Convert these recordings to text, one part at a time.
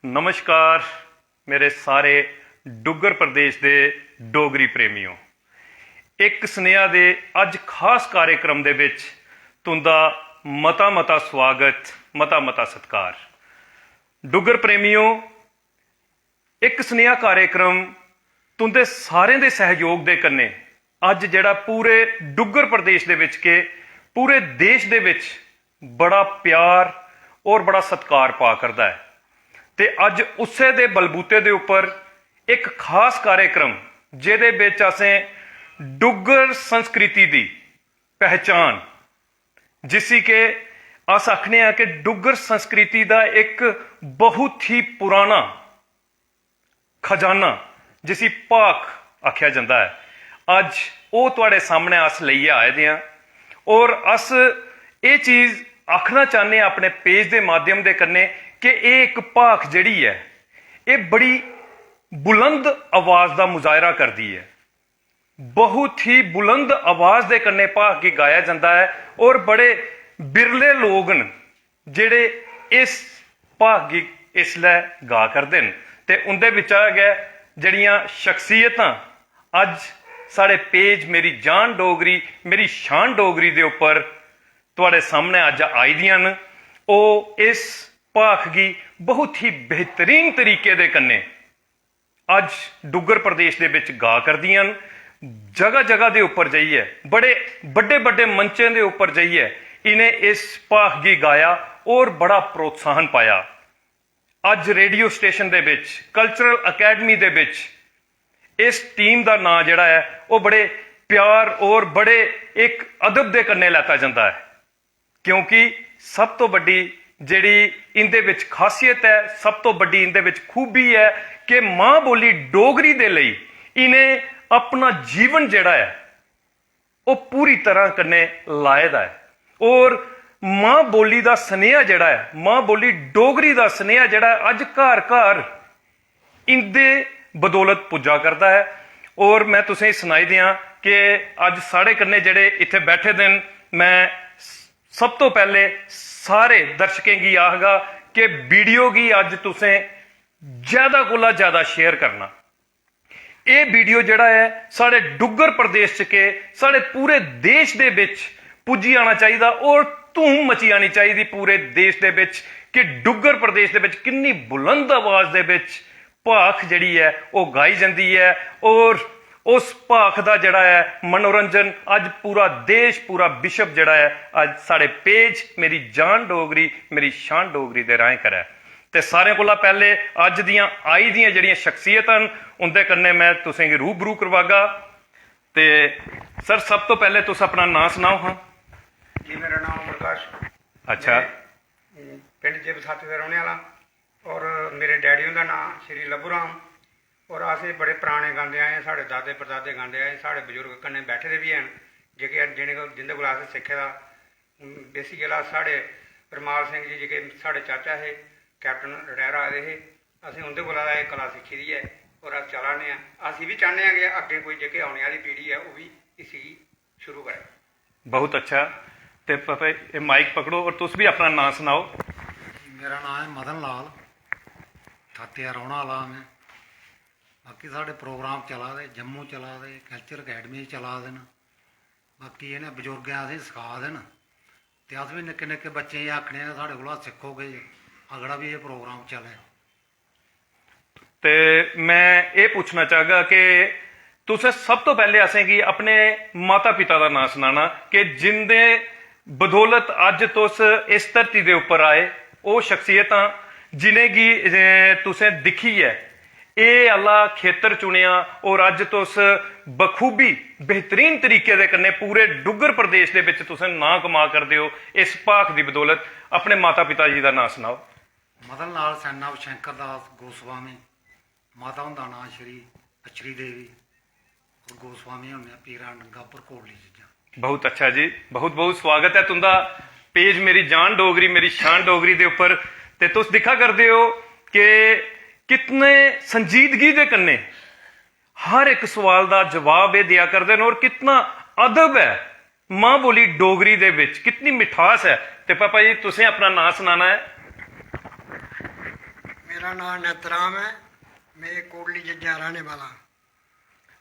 नमस्कार मेरे सारे डुग्गर प्रदेश के डोगरी प्रेमियों। एक स्नेहा दे अज खास कार्यक्रम दे विच तुंदा मता मता स्वागत, मता मता सत्कार। डुग्गर प्रेमियों, एक स्नेहा कार्यक्रम तुंदे सारे दे सहयोग दे कन्ने अज जिहड़ा पूरे डुग्गर प्रदेश दे विच के पूरे देश दे विच बड़ा प्यार और बड़ा सत्कार पा करदा है। ते अज उसे दे बलबूते दे उपर एक खास कार्यक्रम जिहदे विच असें डुग्गर संस्कृति दी पहचान, जिसी के अस आखने हैं कि डुग्गर संस्कृति दा एक बहुत ही पुराना खजाना जिसी भाख आख्या जाता है, अज वो तुहाडे सामने अस लईए आए दे हां। और अस ये चीज़ आखना चाहते हैं अपने पेज के माध्यम के कन्ने कि एक भाख जिहड़ी है ये बड़ी बुलंद आवाज़ का मुजाहरा करती है। बहुत ही बुलंद आवाज़ के कन्ने भाख गी गाया जाता है और बड़े बिरले लोग न जिहड़े इस भाख गी इसलै गा करदे न। ते उंदे विचा गै जिहड़ियां शख्सियतां अज साढ़े पेज मेरी जान डोगरी मेरी शान डोगरी दे उपर तुहाडे सामने अज आई दियां न, ओ इस भाख गी बहुत ही बेहतरीन तरीके दे कन्ने अज डुग्गर प्रदेश दे विच गा करदियां न। जगह जगह दे उपर जाइए बड़े बड़े बड़े मंचें दे उपर जाइए इन्हें इस भाख गी गाया और बड़ा प्रोत्साहन पाया। अज रेडियो स्टेशन दे विच कल्चरल अकैडमी दे विच इस टीम का नाम जिहड़ा है वो बड़े प्यार और बड़े एक अदब दे कन्ने लैता जाता है, क्योंकि सब तो बड़ी जिहड़ी इंदे विच खासियत है, सब तो बड़ी इंदे विच खूबी है कि मां बोली डोगरी दे लई इन्हें अपना जीवन जिहड़ा है वो पूरी तरह कन्ने लाए दा है। और मां बोली दा स्नेहा जिहड़ा है, मां बोली डोगरी दा स्नेहा जिहड़ा है अज घर घर इंदे बदौलत पुज्जा करता है। और मैं तुसें सुनाई दियां कि अज साढ़े कन्ने जिहड़े इत्थे बैठे दे न, मैं सब तो पहले सारे दर्शकें गी आखगा कि वीडियो गी अज तुसें ज्यादा कोला ज्यादा शेयर करना। ये वीडियो जिहड़ा है साढ़े डुग्गर प्रदेश च के साढ़े पूरे देश दे विच पुज्जी आना चाहिए और धूम मची आनी चाहिए पूरे देश दे विच कि डुग्गर प्रदेश दे विच कितनी बुलंद आवाज़ दे विच भाख जिहड़ी है वो गाई जाती है। और उस भाख का जिहड़ा है मनोरंजन अज पूरा देश पूरा विश्व जिहड़ा है अज साढ़े पेज मेरी जान डोगरी मेरी शान डोगरी दे राहें करै। ते सारे कोला पहले अज दियां आई दियां जिहड़ियां शख्सियतां न उंदे कन्नै मैं तुसें गी रूबरू करवागा। ते सर सब तो पहले तुस अपना नाम सनाओ। हाँ जी, मेरा नाम प्रकाश। अच्छा, पिंड जे बसाते का रौहने वाला और मेरे डैडी का नाम श्री लभू राम। और अस बड़े पुराने गाते आए, साढ़े दादे परदादे गाते आए, साढ़े बजुर्ग कन्नै बैठे दे भी हैं जेह्के जिंदे कोल असें सिक्खे दा। बेसिकली साढ़े परमाल सिंह जी जेह्के साढ़े चाचा हे कैप्टन रिटायर आए दे हे, असें उंदे कोला एह् कला सिक्खी दी है और अस चला ने आं। अस भी चाहते हैं कि अग्गे कोई जेह्के औने वाली पीढ़ी है वो भी इसी शुरू करे। बहुत अच्छा। ते पापा ये माइक पकड़ो और तुस भी अपना नाम सुनाओ। मेरा नाम है मदन लाल, थाते रौहने वाला मैं। बाकी साढ़े प्रोग्राम चला दे, जम्मू चला दे, कल्चर अकैडमी चला दे न। बाकी इन्हें बजुर्गें असें सिखा दे न ते अस भी निक्के निक्के बच्चें गी आखने साढ़े कोला सिक्खोगे अगड़ा भी ये प्रोग्राम चले। ते मैं ये पूछना चाहगा कि तुसें सब तो पहले असें गी अपने माता पिता का नाम सुनाना कि जिंदे बदौलत अज तुस इस धरती दे उपर आए, वो शख्सियतां जिनें गी तुसें दिक्खी है ये आला खेतर चुनिया और अज तुस बखूबी बेहतरीन तरीके दे कन्ने पूरे डुग्गर प्रदेश दे विच तुसें नां कमा करदे हो इस भाख दी बदौलत। अपने माता पिता जी का नाम सुनाओ। मदन लाल सन ऑफ शंकर दास गोस्वामी, माता हुंदा नाम श्री अचरी देवी और गोस्वामी होने पीरा डंगापुर कोटली चीज़ां। बहुत अच्छा जी, बहुत बहुत स्वागत है तुंदा पेज मेरी जान डोगरी मेरी शान डोगरी दे उपर। ते तुस दिखा करदे हो कि कितने संजीदगी दे कन्ने हर एक सवाल का जवाब ये दिया करते हैं और कितना अदब है मां बोली डोगरी दे विच, कितनी मिठास है। ते पापा जी तुसें अपना नाम सुनाना है। मेरा नाम नैतराम है। मैं कोटली जज्जा रहने वाला।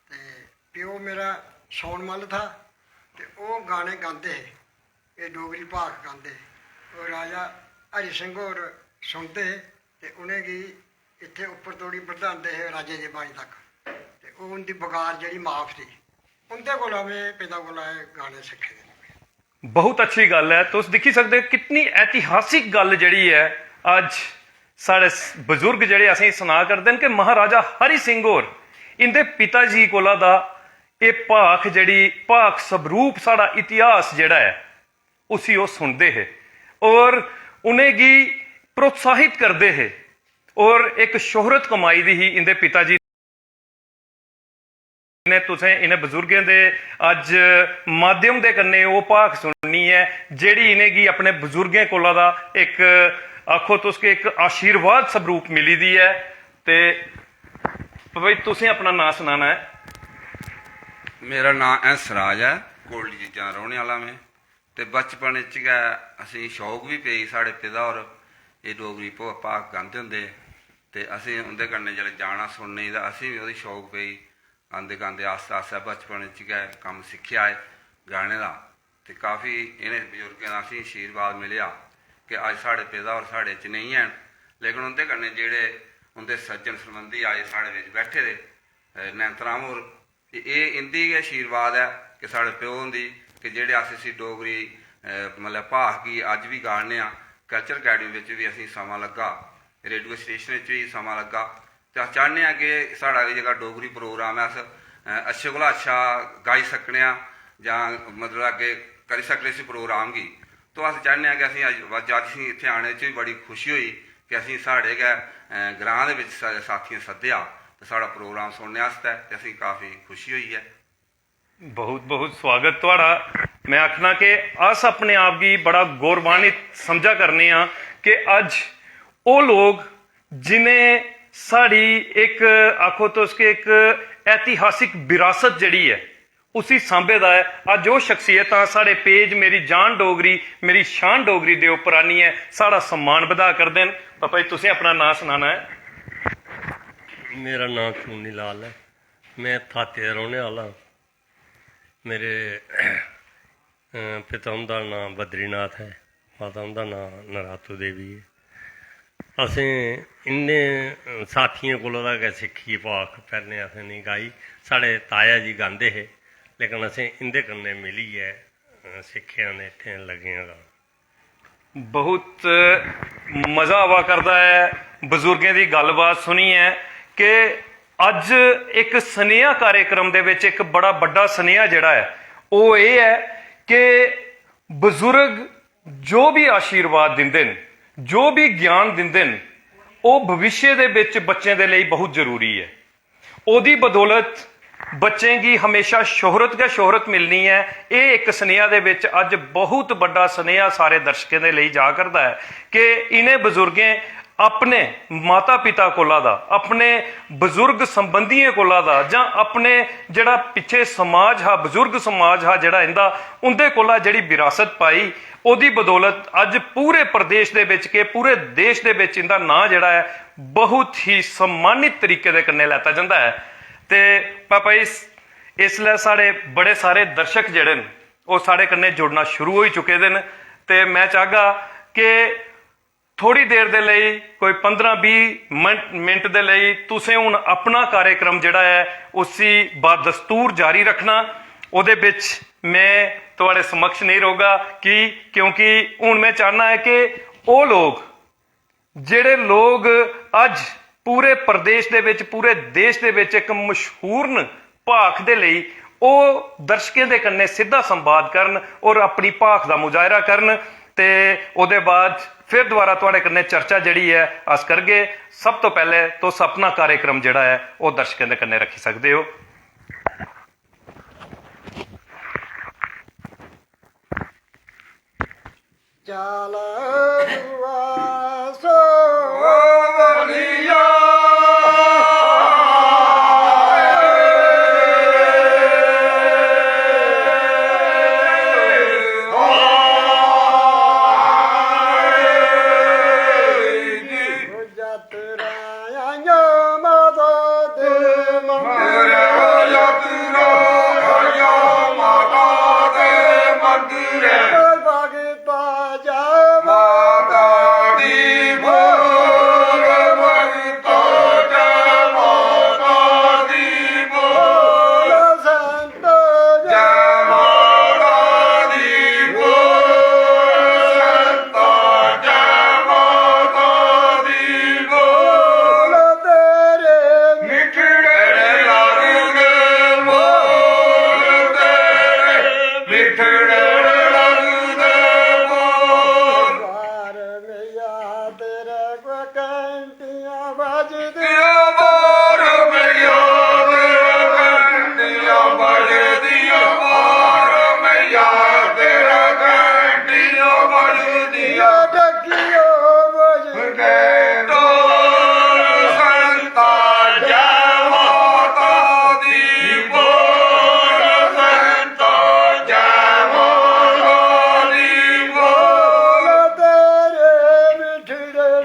ते प्यो मेरा सौनमल था ते वो गाने गाते है, ये डोगरी भाख गाते। और राजा हरि सिंह होर सुनते है ते उनेंगी इत्थे उप्पर तोड़ी बधांदे है राजे दे बाई तक। ते वो उनकी बगार जी माफ थी, उनके कोला मैं पिता कोला गाने सीखे। बहुत अच्छी गल है। तुस दिखी सकते हो कितनी ऐतिहासिक गल जड़ी है अज साढ़े बजुर्ग जड़े असें सुना करते हैं कि महाराजा हरि सिंह होर इंदे पिता जी कोला दा ये भाख जड़ी भाख स्वरूप साड़ा इतिहास जड़ा है उसी वो सुनते है और उन्हेंगी प्रोत्साहित करते है और एक शोहरत कमाई दी ही इंदे पिता जी ने। तुसें इन्हें बजुर्गें दे अज माध्यम दे कन्नै वो भाख सुननी है जेड़ी इन्हेंगी अपने बजुर्गें कोला दा एक आखो तुस कि एक आशीर्वाद स्वरूप मिली दी है। ते भाई तुसें अपना नाम सुनाना है। मेरा नाम एस राज है, कोटली चीजां रौहने वाला में। ते बचपन च गै असें शौक भी पेई, साढ़े पिता होर एह् डोगरी भाख गांदे होंदे ते असें उंदे कन्नै जेल्लै जाना सुनने दा असें भी ओह्दी शौक पेई। आंदे गांदे आस्ता आस्ता बचपन च गै कम्म सिक्खेआ है गाने दा। ते काफ़ी इ'नें बजुर्गें दा असें आशीर्वाद मिलेआ कि अज साढ़े पिता होर साढ़े च नहीं हैन, लेकिन उंदे कन्नै जेह्ड़े उंदे सज्जन सरबंधी अज साढ़े बिच बैठे दे नैंतराम होर, एह् इंदी गै आशीर्वाद है कि साढ़े प्यो होंदी कि जेह्ड़े अस इसी डोगरी मतलब भाख गी अज भी गाने आं। कल्चर अकैडमी बिच भी असें समां लग्गा, रेडियो स्टेशन च भी समां लग्गा। ते अस चाह्न्ने आं कि साढ़ा जेह्का डोगरी प्रोग्राम है अस अच्छे कोला अच्छा गाई सकने आं जां मतलब अग्गें करी सकने इस प्रोग्राम गी। तो अस चाह्न्ने आं कि असें अज्ज असें इत्थै आने च भी बड़ी खुशी होई कि असें साढ़े गै ग्रांऽ दे बिच साथियें सद्देआ ते साढ़ा प्रोग्राम सुनने आस्तै, ते असें काफ़ी खुशी होई है। बहुत बहुत स्वागत थोड़ा। मैं आखना कि अस अपने आप की बड़ा गौरवान्वित समझा करने कि अज वो लोग जिन्हें साड़ी एक आखो तुस कि एक ऐतिहासिक विरासत जड़ी है उसी सांभे दा है। अज वो शख्सियत साढ़े पेज मेरी जान डोगरी मेरी शान डोगरी दे उपर आनियै साड़ा सम्मान बधा करदे न। पापा जी तुसें अपना नाम सुनाना है। मेरा नाम चूनी लाल है, मैं थाते दा रौहने वाला। मेरे पिता उंदा नाम बद्रीनाथ है, माता उंदा नाम नरातू देवी है। असें इन्ने साथियें कोला दा गै सिक्खी भाख, पैह्लें असें नहीं गाई, साढ़े ताया जी गांदे हे लेकिन असें इंदे कन्नै मिलियै सिक्खेआ ने इत्थें लगे आं गान। बहुत मज़ा आवा करदा है बजुर्गें दी गलबात सुनिए कि अज एक सनेहा कार्यक्रम दे विच एक बड़ा बड़ा सनेहा जिहड़ा है वो ये है कि बजुर्ग जो भी आशीर्वाद दिंदे न, जो भी ज्ञान दिंदे न, वो भविष्य दे विच बच्चें दे लई बहुत जरूरी है। ओदी बदौलत बच्चें की हमेशा शोहरत गै शोहरत मिलनी है। ये एक सनेहा दे विच अज बहुत बड़ा सनेहा सारे दर्शकों के लिए जा करता है कि इन्हें बजुर्गें अपने माता पिता कोला दा, अपने बजुर्ग संबंधियों कोला दा, जां अपने जड़ा पिछे समाज हा बजुर्ग समाज हा जड़ा इंदा उंदे कोला जड़ी विरासत पाई, ओदी बदौलत अज पूरे प्रदेश दे विच के पूरे देश दे विच इंदा नां जड़ा है बहुत ही सम्मानित तरीके दे कन्नै लैता जांदा है। ते पापा इसलै साढ़े बड़े सारे दर्शक जड़े न वो साढ़े कन्नै जुड़ना शुरू हो चुके दे न। ते मैं चाहगा कि थोड़ी देर दे लई कोई 15-20 मिनट दे लई तुसें हुण अपना कार्यक्रम जड़ा है उसी बादस्तूर जारी रखना। ओदे बिच मैं तुहाड़े समक्ष नहीं रहूँगा क्योंकि हुण मैं चाहना है कि वो लोग जेड़े लोग अज पूरे प्रदेश दे विच पूरे देश दे विच एक मशहूर भाख दे लई वो दर्शकों के कन्नै सीधा संवाद करन और अपनी भाख का मुजाहरा करन। ते ओदे बाद फिर दोबारा तुहाडे कन्नै चर्चा जड़ी है अस करगे। सब तो पहले तुस अपना कार्यक्रम जड़ा है वो दर्शकों के कन्नै रखी सकते हो। चाल सो यात्रा ਘੰਟੀਆਂ ਵੱਜਦੀਆਂ ਡੱਕੀਓ ਵੱਜਦੀਆਂ ਤੇਰੇ ਮਿੱਠੜੇ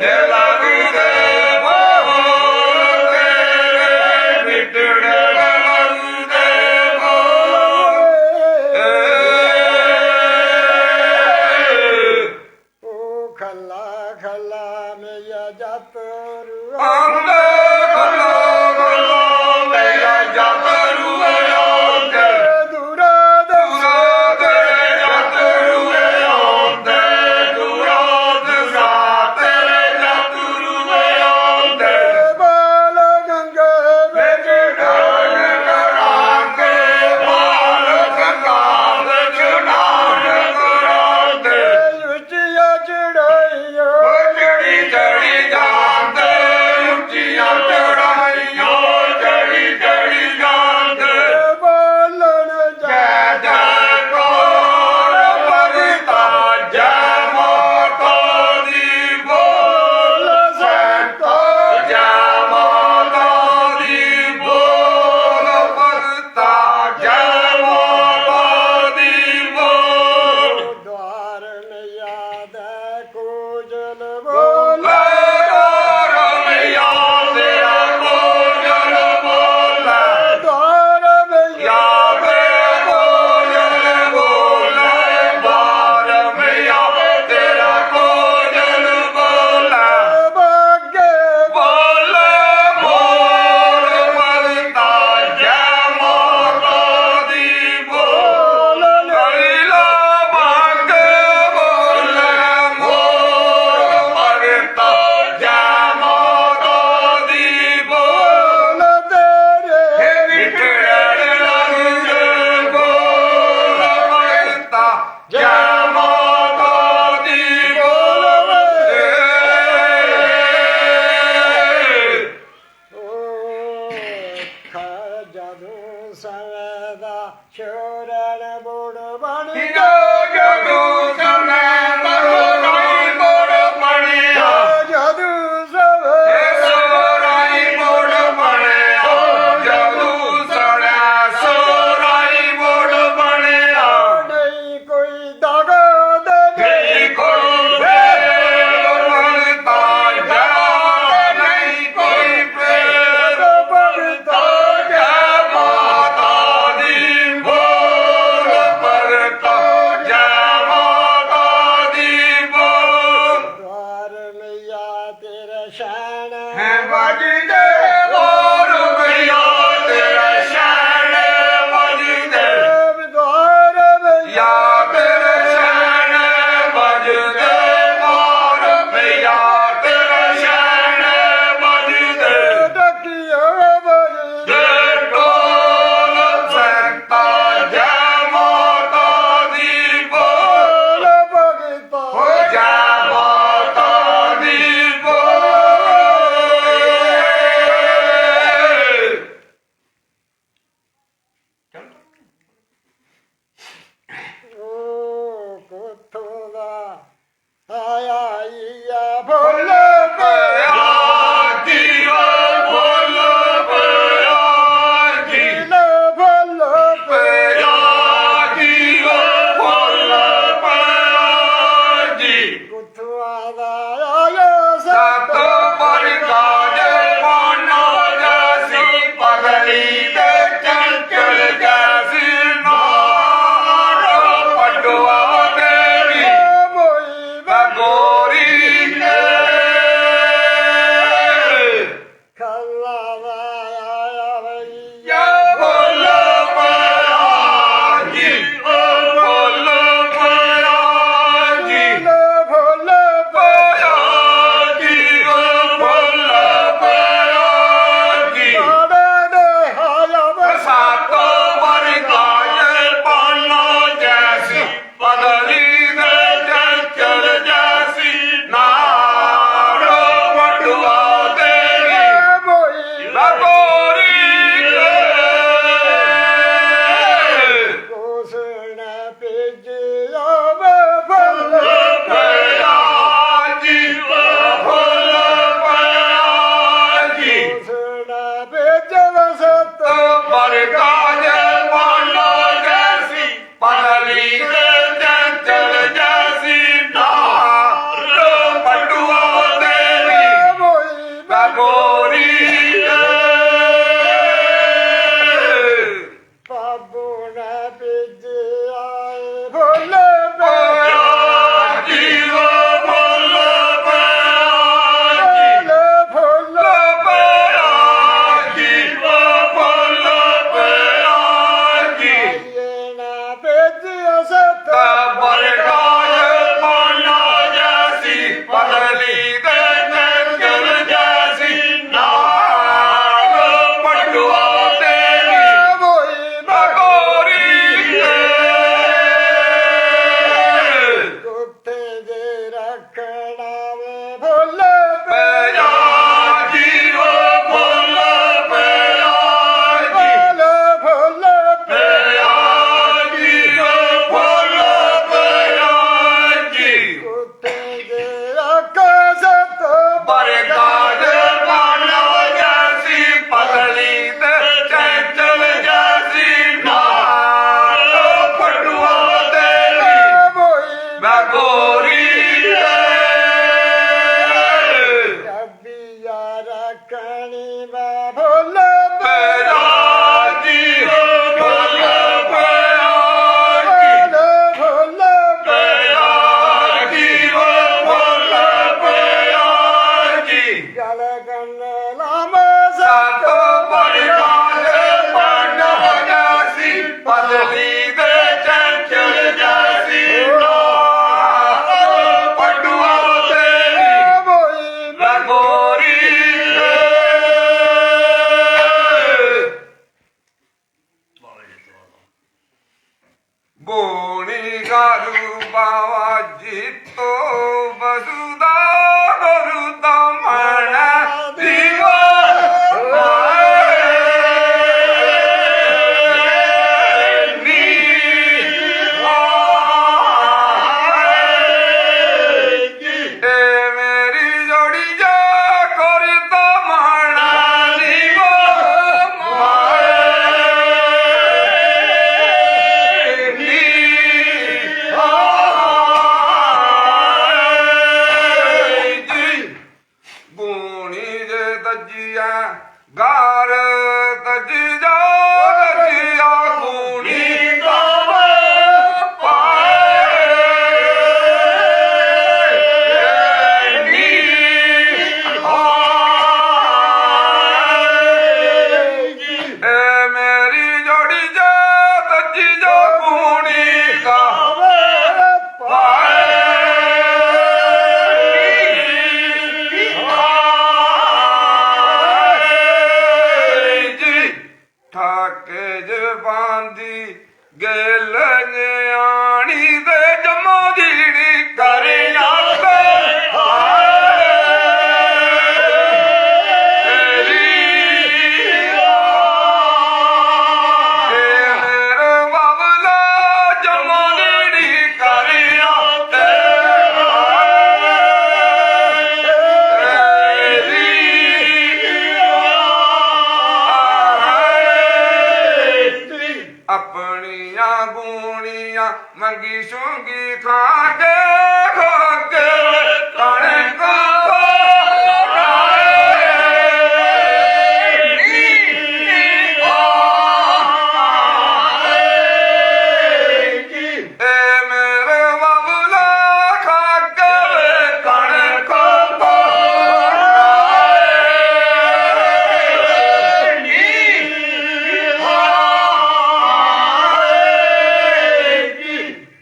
ਉਹ ਖੱਲਾ ਖੱਲਾ ਮੇਰਾ ਜੱਤ ਦੂਰਾ ਬਾਲ ਗੰਗੇ ਵਿੱਚ ਉੱਚੀਆਂ ਚੜਾਈਆਂ ਬਾਲਣ ਜਾ ਦੁਆਰ ਮਈਆ ਦਾ ਕੋਜਲ ਬੋਲ ਦੁਆਰ ਮਈਆ ਬਾਗੇ ਬੋਲ ਤੇਰੇ ਜਦੋਂ ਸਵੇਦਾ ਸ਼ੋਰਨ ਬੋੜ ਬਣ ਜਦੋਂ ਸਵੇ ਨਹੀਂ ਕੋਈ ਦਾਗਾ ਦੇ ਭਗਤਾ ਦੁਆਰ ਮਈਆ ਤੇਰਾ ਸ਼ਾਨ ਦੁਆਰ ਮਈਆ ਡੱਕੀਓ ਵੱਜਦੀਆਂ ਬੋਲ ਭਗਤਾ ਜੈ ਮਾਤਾ ਦੀ ਬੋਲ गल कन लाम सातो परिवार पंड जासी पदली दे चंचल जासी पटुआ तेरी लगोरी बोणी गारू बाबा जीतो बसुदा गरुदा मना दीवा मेरी जोड़ी जा करता मना दीवा बूनी जे तजिया गार तजिया तजिया बूनी मेरी जोड़ी जा तजिया बूनी का ठाके जबांदी गेल आनी दे जमा दीड़ी करे अपनिया गुणिया मंगी सूंगी खाके खाके कणे को मेरे बाबूला खाके कणे को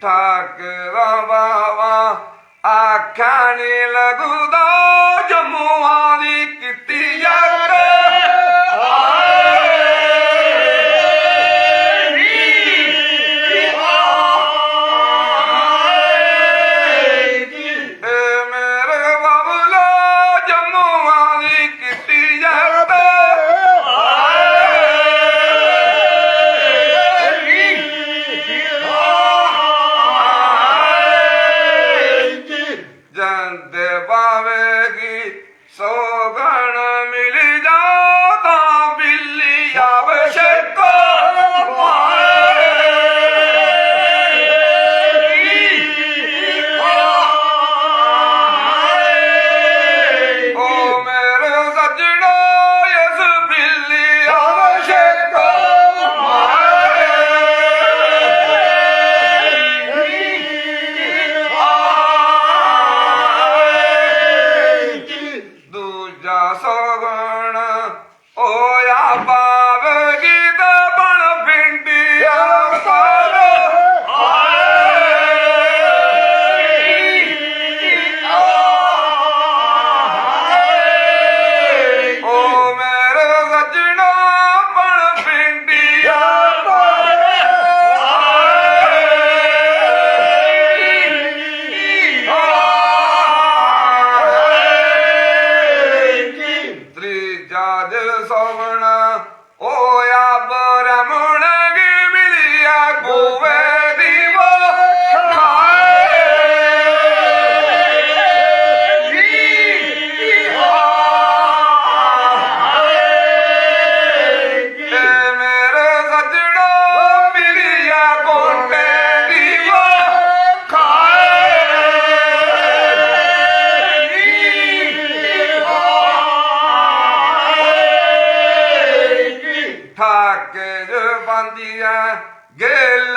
ठाकरा बाबा आखानी लगुदा जमुआ दी किती यार मेरे बाबूला जमुआ दी किती यार जनते बावेगी सौगण मिल जाता बिल्ली आवश्यक ओ मेरे सजना यस बिल्ली आवश्यक दूजा सगण ओया पावेगी ते बण भिंडी पर ओ मेरे सजना बण भिंडी त्रीजा सवण ओया ब्राह्मण गी मिलिया गोवे दीवा मेरे सजना मिलिया गोटे दीवा ठाके जो बंदिया गेल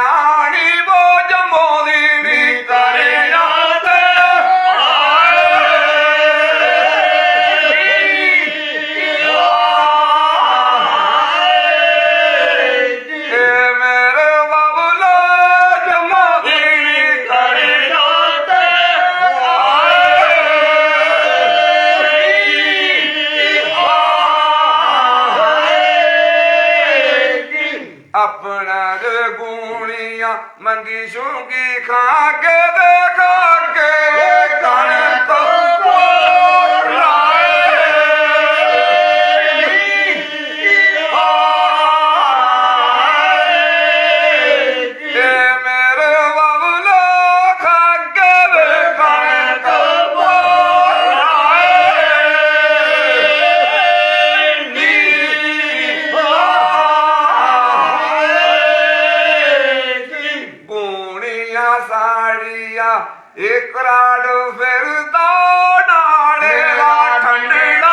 आनी वो जमो दीड़ी करे याद ਗੂਣੀਆਂ ਮੰਗੀ ਸ਼ੂਗੀ ਖਾ ਕੇ ਦੇਖਾ ਕੇ ਕਣਕ ਇੱਕ ਰਾਡ ਫਿਰਦਾ ਨਾਲੇ ਦਾ ਠੰਡਾ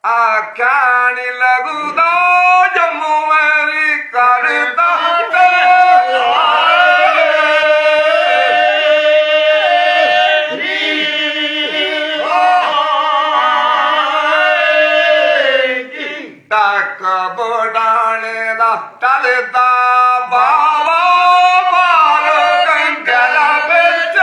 ਆਖਿਆ ਨੀ ਲੱਗਦਾ ਜੰਮੂ ਮੇਰੀ ਕਰਦਾ ਟੱਕ ਬੋਡਾਣੇ ਦਾ ਟਲਦਾ ਬਾਵਾ ਬਾਲ ਕੰਗਲਾ ਵਿੱਚ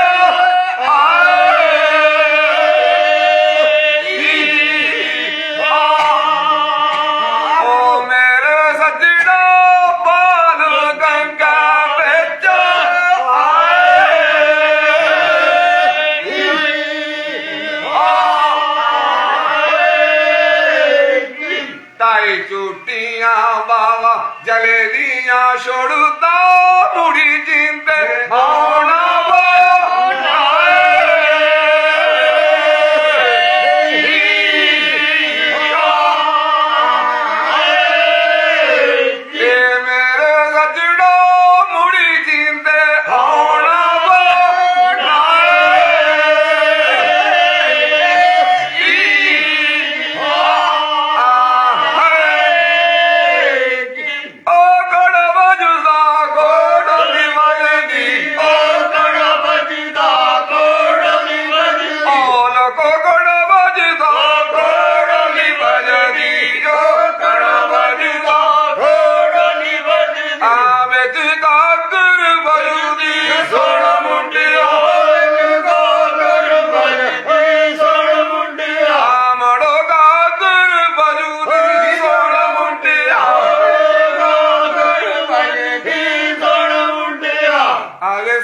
ਝੂਟੀਆਂ ਬਾਵਾ ਜਲੇ ਦੀਆਂ ਛੋੜਦਾ ਮੁੜੀ ਜਿੰਦੇ ਆਉਣਾ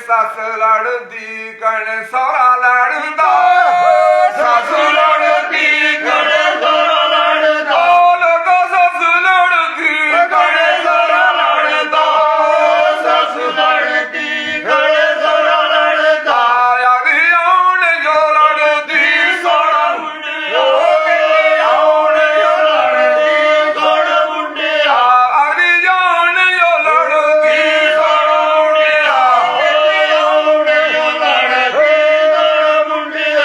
ਸੱਸ ਲੜਦੀ ਕਣ ਸਹੁਰਾ ਲੜਦਾ ਸੱਸ ਲੜਦੀ ਕਣ ਸਹੁਰਾ ਲੜਦਾ ਲੋਕੋ ਸੱਸ ਲੜਦੀ ਕਣ ਸਹੁਰਾ ਲੜਦਾ ਸੱਸ ਲੜਦੀ ਕਣ ਸਹੁਰਾ ਲੜਦਾ ਆਦੀ ਆਉਣ ਜੋ ਲੜਦੀ ਸੋਹਣਾ ਮੁੰਡਿਆ ਆਉਣ ਜੋ ਲੜਦੀ ਸੋਹਣਾ ਮੁੰਡਿਆ ਆਦੀ ਜਾਣ ਜੋ ਲੜਦੀ ਸੋਹਣਾ ਮੁੰਡਿਆ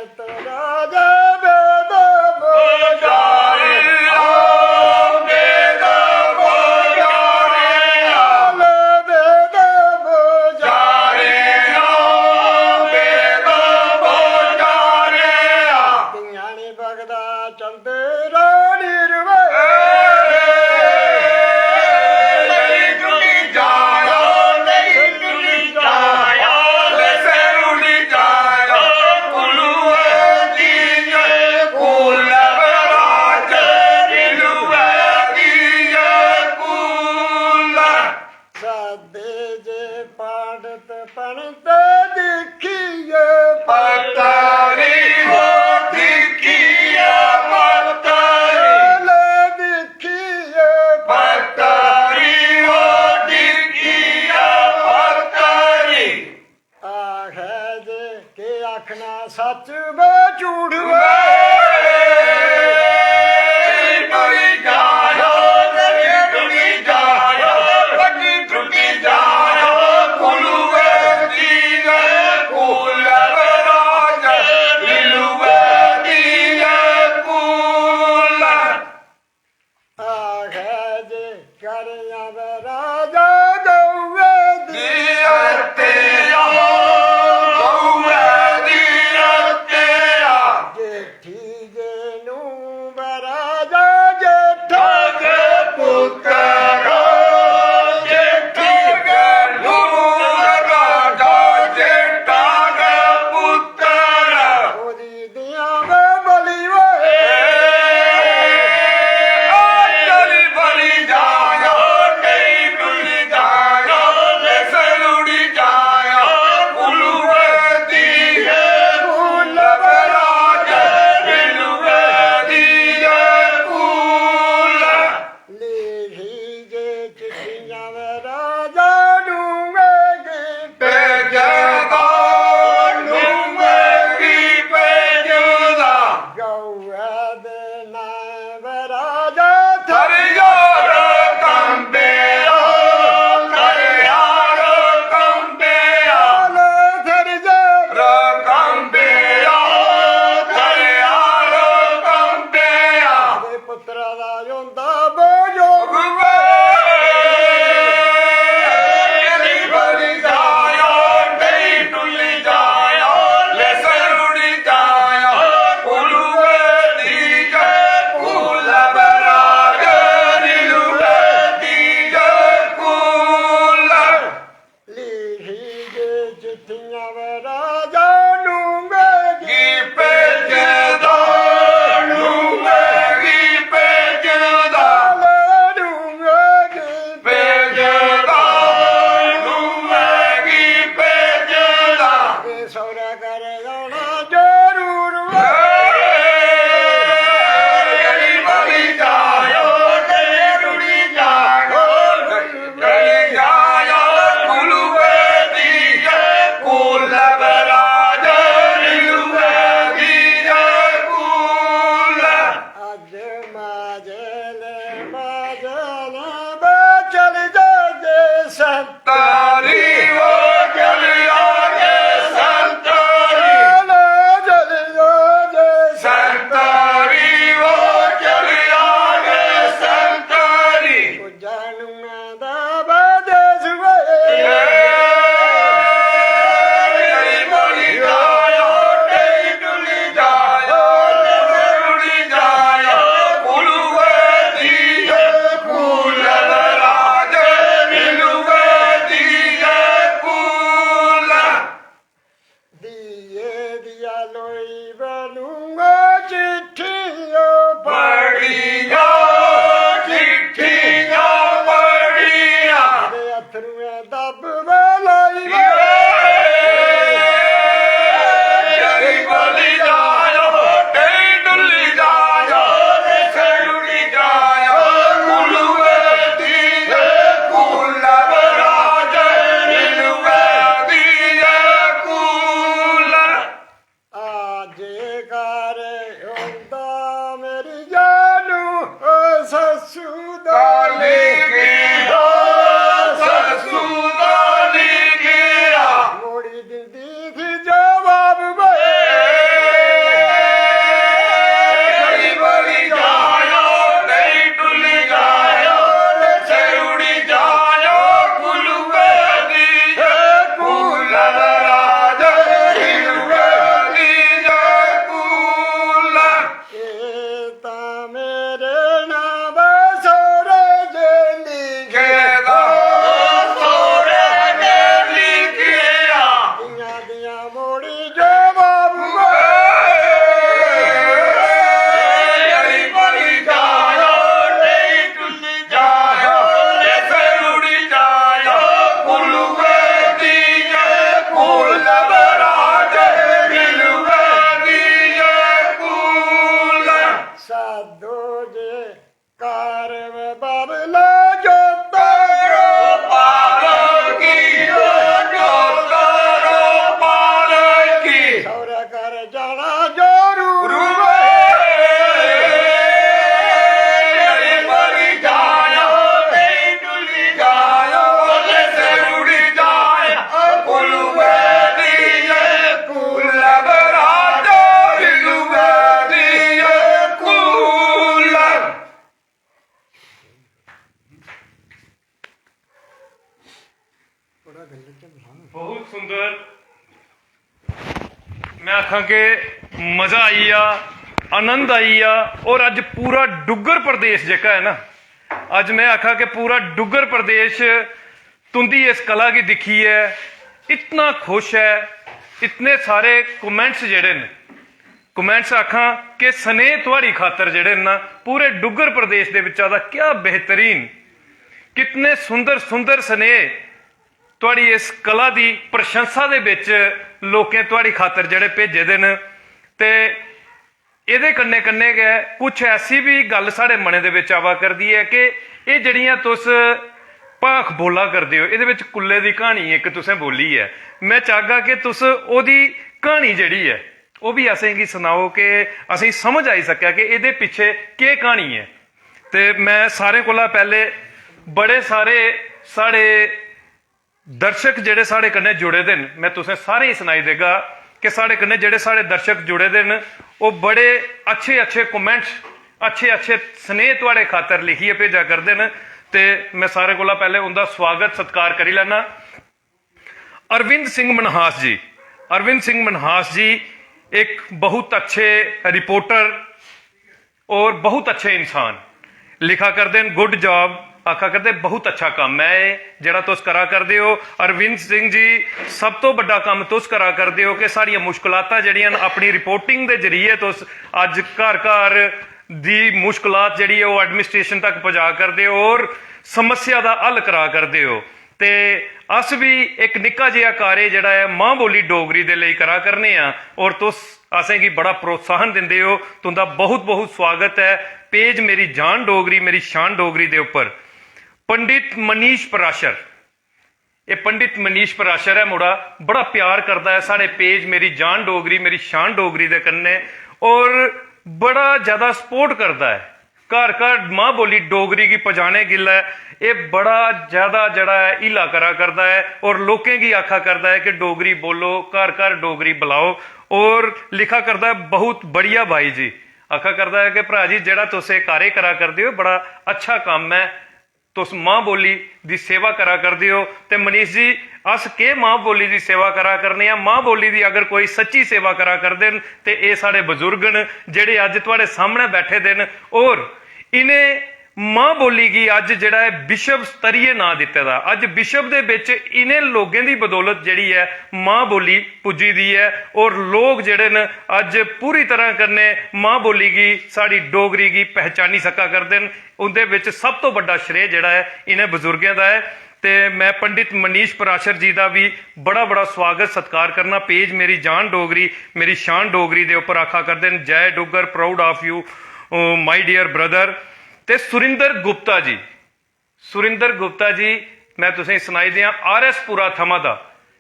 ਰਾਜਾ ਵੇਦ ਬੋਜਾਰਿਆ ਵੇਦ ਬੋਜਾਰਿਆ ਵੇਦ ਬੋਜਾਰਿਆ ਵੇਦ ਬੋਜਾਰਿਆ ਗਿਆਨੀ ਬਗਦਾ ਚੰਦਰਾ ਨਿਰਵੇ ਸਾਦੇ ਜੇ ਪਾੜਤ ਪਣਤ ਦੇਖੀਏ ਪਤਾਰੀ ਹੋ ਦੇਖੀਏ ਪਤਾਰੀ ਲੈ ਦੇਖੀਏ ਪਤਾਰੀ ਹੋ ਦੇਖੀਏ ਪਤਾਰੀ ਆਖੇ ਜੇ ਕੇ ਆਖਣਾ ਸੱਚ ਵੇ ਝੂਠ ਵੇ ਕਰਿਆ ਰਾਜਾ ਦਊਏ ਦੀ ਅਰਤਿਆ ਦਊਏ ਦੀ ਅਰਤਿਆ ਜੇਠੀ ਜੇ ਨੂੰ ਬਰਾਜਾ ਜੇਠਾ ਕੇ ਪੁੱਤਰ ਜੇਠੀ ਕੇ ਨੂੰ ਬਰਾਜਾ ਜੇਠਾ ਕੇ ਪੁੱਤਰ ਉਹਦੀ ਦੀਆਂ ਵੇ ਬਲੀ ਵੇ ਜਵਾਬ ਵੇ ਕਾਰ ਬਦਲਾ ਜੋ ਤਾਰੋ ਸੌਰਾ ਕਰ ਜਾਣਾ ਜੋਰੂ ਬਹੁਤ ਸੁੰਦਰ ਮੈਂ ਆਖਾਂ ਕਿ ਮਜ਼ਾ ਆਈ ਆ ਆਨੰਦ ਆਈ ਆ ਔਰ ਅੱਜ ਪੂਰਾ ਡੁੱਗਰ ਪ੍ਰਦੇਸ਼ ਜਿਹੜਾ ਹੈ ਨਾ ਅੱਜ मैं आखा कि पूरा डुग्गर प्रदेश तुंदी इस कला की दिखी है इतना खुश है इतने सारे कमेंट्स जेड़े ने कमेंट्स आखा कि स्नेह तुहाड़ी खातर जेड़े ना पूरे डुग्गर प्रदेश दे विच दा क्या बेहतरीन कितने सुंदर सुंदर स्नेह तुहाड़ी इस कला की प्रशंसा दे विच लोकें तुहाड़ी खातर जेड़े भेजे दे न ते ਇਹਦੇ ਕੰਨੇ ਕੰਨੇ गए कुछ ऐसी भी गल साढ़े मने दे विच आवा करदी है कि ये जड़ियां तुस भाख बोला करदे हो ਇਹਦੇ ਵਿੱਚ ਕੁੱਲੇ ਦੀ ਕਹਾਣੀ ਇੱਕ ਤੁਸੀਂ ਬੋਲੀ ਹੈ मैं चाहगा कि तुस ਉਹਦੀ कहानी ਜਿਹੜੀ है ਉਹ ਵੀ ਅਸੀਂ ਕੀ ਸੁਣਾਓ ਕਿ ਅਸੀਂ ਸਮਝ ਆਈ ਸਕਿਆ ਕਿ ਇਹਦੇ ਪਿੱਛੇ ਕੀ ਕਹਾਣੀ ਹੈ ਤੇ मैं सारे कोला पहले बड़े सारे साढ़े दर्शक जेड़े साढ़े कन्ने जुड़े दे मैं तुसें सारे ही सुनाई देगा कि साढ़े कन्ने जेड़े साढ़े दर्शक जुड़े दे न वो बड़े अच्छे अच्छे कमेंट्स अच्छे अच्छे स्नेह तुहाड़े खातर लिखिए भेजा करते हैं तो मैं सारे कोला पहले उनका स्वागत सत्कार करी लैना अरविंद सिंह मनहास जी अरविंद सिंह मनहास जी एक बहुत अच्छे रिपोर्टर और बहुत अच्छे इंसान लिखा करते हैं गुड जॉब आखा करते बहुत अच्छा काम है जरा तुस करा करते हो अरविंद सिंह जी सब तो बड़ा काम तुस करा करते हो कि साड़ियां मुश्किलातां जड़ियां अपनी रिपोर्टिंग के जरिए तुस अज घर घर दी मुश्किलात जड़ी है वो एडमिनिस्ट्रेशन तक पहुंचा करते हो और समस्या का हल करा करते हो ते अस भी एक निक्का जिहा कार्य जड़ा है मां बोली डोगरी दे लई करा करने आ और तुस असें गी बड़ा प्रोत्साहन दिंदे हो तुंदा बहुत बहुत स्वागत है पेज मेरी जान डोगरी मेरी शान डोगरी दे उपर पंडित मनीष पराशर ये पंडित मनीष पराशर है मुड़ा बड़ा प्यार करता है साढ़े पेज मेरी जान डोगरी मेरी शान डोगरी दे कन्ने और बड़ा ज्यादा सपोर्ट करता है घर घर मां बोली डोगरी की पजाने गिला है ये बड़ा ज्यादा जड़ा है हिला करा करता है और लोकें की आखा करता है कि डोगरी बोलो घर घर डोगरी बुलाओ और लिखा करता है बहुत बढ़िया भाई जी आखा करता है कि भरा जी जड़ा तुस कार्य करा करते हो बड़ा अच्छा काम है तुस मां बोली दी सेवा करा करदे हो ते मनीष जी अस के मां बोली दी सेवा करा करने आ मां बोली दी अगर कोई सच्ची सेवा करा करदे न ते ये साढ़े बजुर्ग न जेड़े अज तुहाडे सामने बैठे दे न और इन्हें मां बोली गी अज जिहड़ा है विश्व स्तरीय नां दित्ते दा अज विश्व दे विच इन्हें लोगों की बदौलत जिहड़ी है मां बोली पुजी दी है और लोग जिहड़े न अज पूरी तरह कन्ने मां बोली गी साड़ी डोगरी गी पहचानी सका करदे न उंदे विच सब तो बड़ा श्रेय जिहड़ा है इन्हें बजुर्गों का है ते मैं पंडित मनीष पराशर जी का भी बड़ा बड़ा स्वागत सत्कार करना पेज मेरी जान डोगरी मेरी शान डोगरी दे उपर आखा करदे न जय Duggar proud of you my dear brother ते सुरिंदर गुप्ता जी मैं तुसें सुनाई दियां RS पुरा थमा दा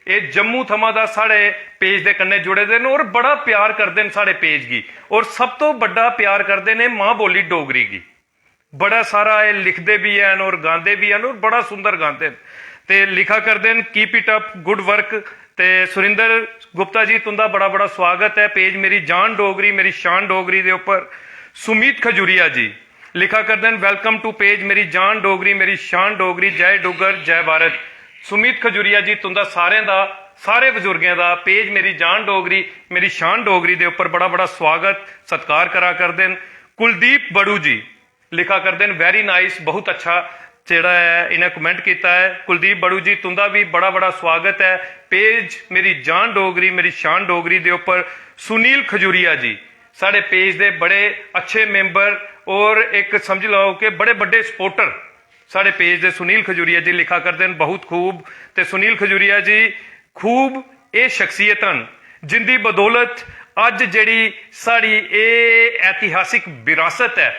ये जम्मू थमा दा साढ़े पेज दे कन्ने जुड़े दे न और बड़ा प्यार करदे न साढ़े पेज गी और सब तो बड़ा प्यार करदे ने मां बोली डोगरी गी बड़ा सारा ये लिखते भी हैं और गाते भी हैं और बड़ा सुंदर गाते हैं ते लिखा करते हैं keep it up good work ते सुरिंदर गुप्ता जी तुंदा बड़ा बड़ा स्वागत है पेज मेरी जान डोगरी मेरी शान डोगरी दे उपर सुमीत खजूरिया जी लिखा करते हैं वेलकम टू पेज मेरी जान डोगरी मेरी शान डोगरी जय डुग्गर जय भारत सुमीत खजूरिया जी तुंदा सारे दा सारे बजुर्गों का पेज मेरी जान डोगरी मेरी शान डोगरी दे उपर बड़ा बड़ा स्वागत सत्कार करा करते हैं कुलदीप बड़ू जी लिखा करते हैं वेरी नाइस बहुत अच्छा जेड़ा है इन्हें कमेंट किया है कुलदीप बड़ू जी तुंदा भी बड़ा बड़ा स्वागत है पेज मेरी जान डोगरी मेरी शान डोगरी दे उपर सुनील खजूरिया जी साढ़े पेज दे बड़े अच्छे मेंबर और एक समझ लो कि बड़े बड़े सपोर्टर साढ़े पेज दे सुनील खजूरिया जी लिखा करते हैं बहुत खूब ते सुनील खजूरिया जी खूब ये शख्सियत जिंदी बदौलत अज जिहड़ी साड़ी ये ऐतिहासिक विरासत है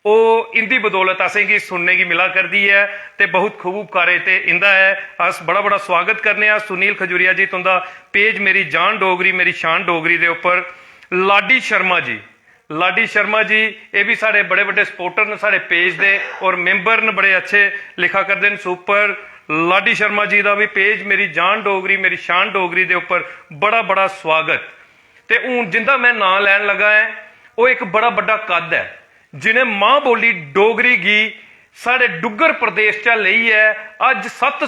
वो इंदी बदौलत असें गी सुनने की मिला करदी है ते बहुत खूब कारे ते इंदा है। अस बड़ा बड़ा स्वागत करने आ सुनील खजूरिया जी तुंदा पेज मेरी जान डोगरी मेरी शान डोगरी दे उपर। लाडी शर्मा जी, लाडी शर्मा जी ये भी साढ़े बड़े बड़े सपोर्टर ने साढ़े पेज दे और मेंबर ने, बड़े अच्छे लिखा करते हैं सुपर। लाडी शर्मा जी का भी पेज मेरी जान डोगरी मेरी शान डोगरी दे उपर बड़ा बड़ा स्वागत। ते हूँ जिंदा मैं नां लैन लगा है वो एक बड़ा बड़ा कद है जिन्हें मां बोली डोगरी गी साढ़े डुग्गर प्रदेश चा लई है। अज सत्त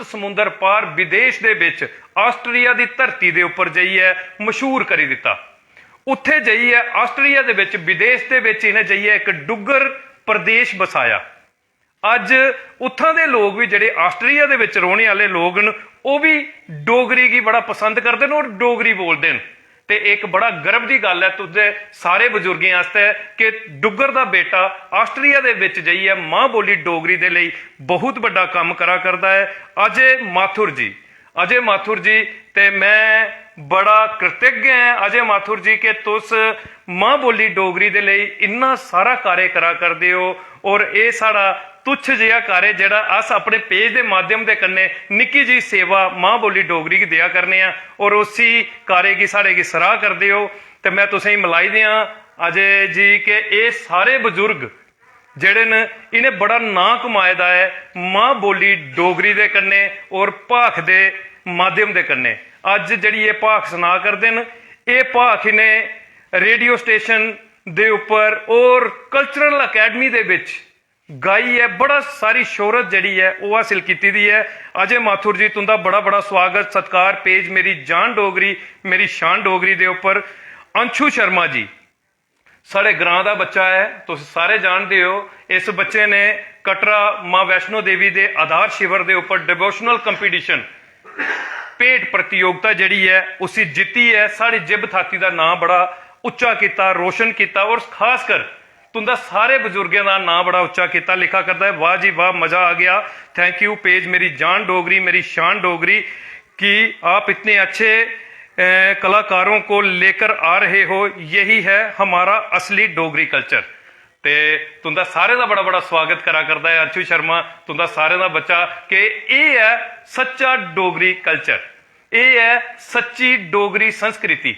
समुंदर पार विदेश दे विच आस्ट्रेलिया की धरती दे उपर जाइए मशहूर करी दिता। उत्थे जाइए आस्ट्रेलिया दे विच विदेश दे विच इन्हें जाइए एक डुग्गर प्रदेश बसाया। अज उत्थां दे लोग भी जिहड़े आस्ट्रेलिया दे विच रौहने वाले लोग न वो भी डोगरी की बड़ा पसंद करते हैं और डोगरी बोलते हैं। ते एक बड़ा गर्व की गल है तुझे सारे बजुर्गों वास्ते कि डुग्गर दा बेटा आस्ट्रेलिया दे विच जाइए मां बोली डोगरी दे लई बहुत बड़ा काम करा करदा है। अजय माथुर जी ते मैं बड़ा कृतज्ञ हैं अजय माथुर जी के तुस मां बोली डोगरी दे लई इन्ना सारा कार्य करा करदे हो और ये साड़ा तुच्छ जिहा कार्य जिहड़ा अस अपने पेज के माध्यम के कन्ने निक्की जी सेवा मां बोली डोगरी की दिया करने और उसी कार्य की साढ़े की सराह करते हो। तो मैं तुसें मलाई दियां अजय जी के ये सारे बजुर्ग जिहड़े न इन्हें बड़ा नां कमाए दा है मां बोली डोगरी दे कन्ने और भाख दे माध्यम दे कन्ने। अज जिहड़ी ये भाख सुना करदे न ये भाख इन्हें रेडियो स्टेशन दे उपर और कल्चरल अकैडमी दे विच गाई है। बड़ा सारी शोहरत जिहड़ी है वो हासिल की दी है। अजय माथुर जी तुंदा बड़ा बड़ा स्वागत सत्कार पेज मेरी जान डोगरी मेरी शान डोगरी दे उपर। अंशु शर्मा जी साढ़े ग्रां दा बच्चा है, तुम सारे जानते हो। इस बच्चे ने कटरा मां वैष्णो देवी दे आधार शिविर दे उपर डिवोशनल कंपीटिशन भेंट प्रतियोगिता जिहड़ी है उसी जीती है। साड़ी जिब थाती का नाम बड़ा उच्चा किया रोशन किया और खासकर तुंदा सारे बजुर्गों का नाम बड़ा उच्चा किया लिखा करता है। वाह जी वाह मजा आ गया। थैंक यू पेज मेरी जान डोगरी मेरी शान डोगरी कि आप इतने अच्छे कलाकारों को लेकर आ रहे हो। यही है हमारा असली डोगरी कल्चर। ते तुंदा सारे का बड़ा बड़ा स्वागत करा करता है अंशु शर्मा तुंदा सारे का बच्चा कि यह है सच्चा डोगरी कल्चर, यह है सच्ची डोगरी संस्कृति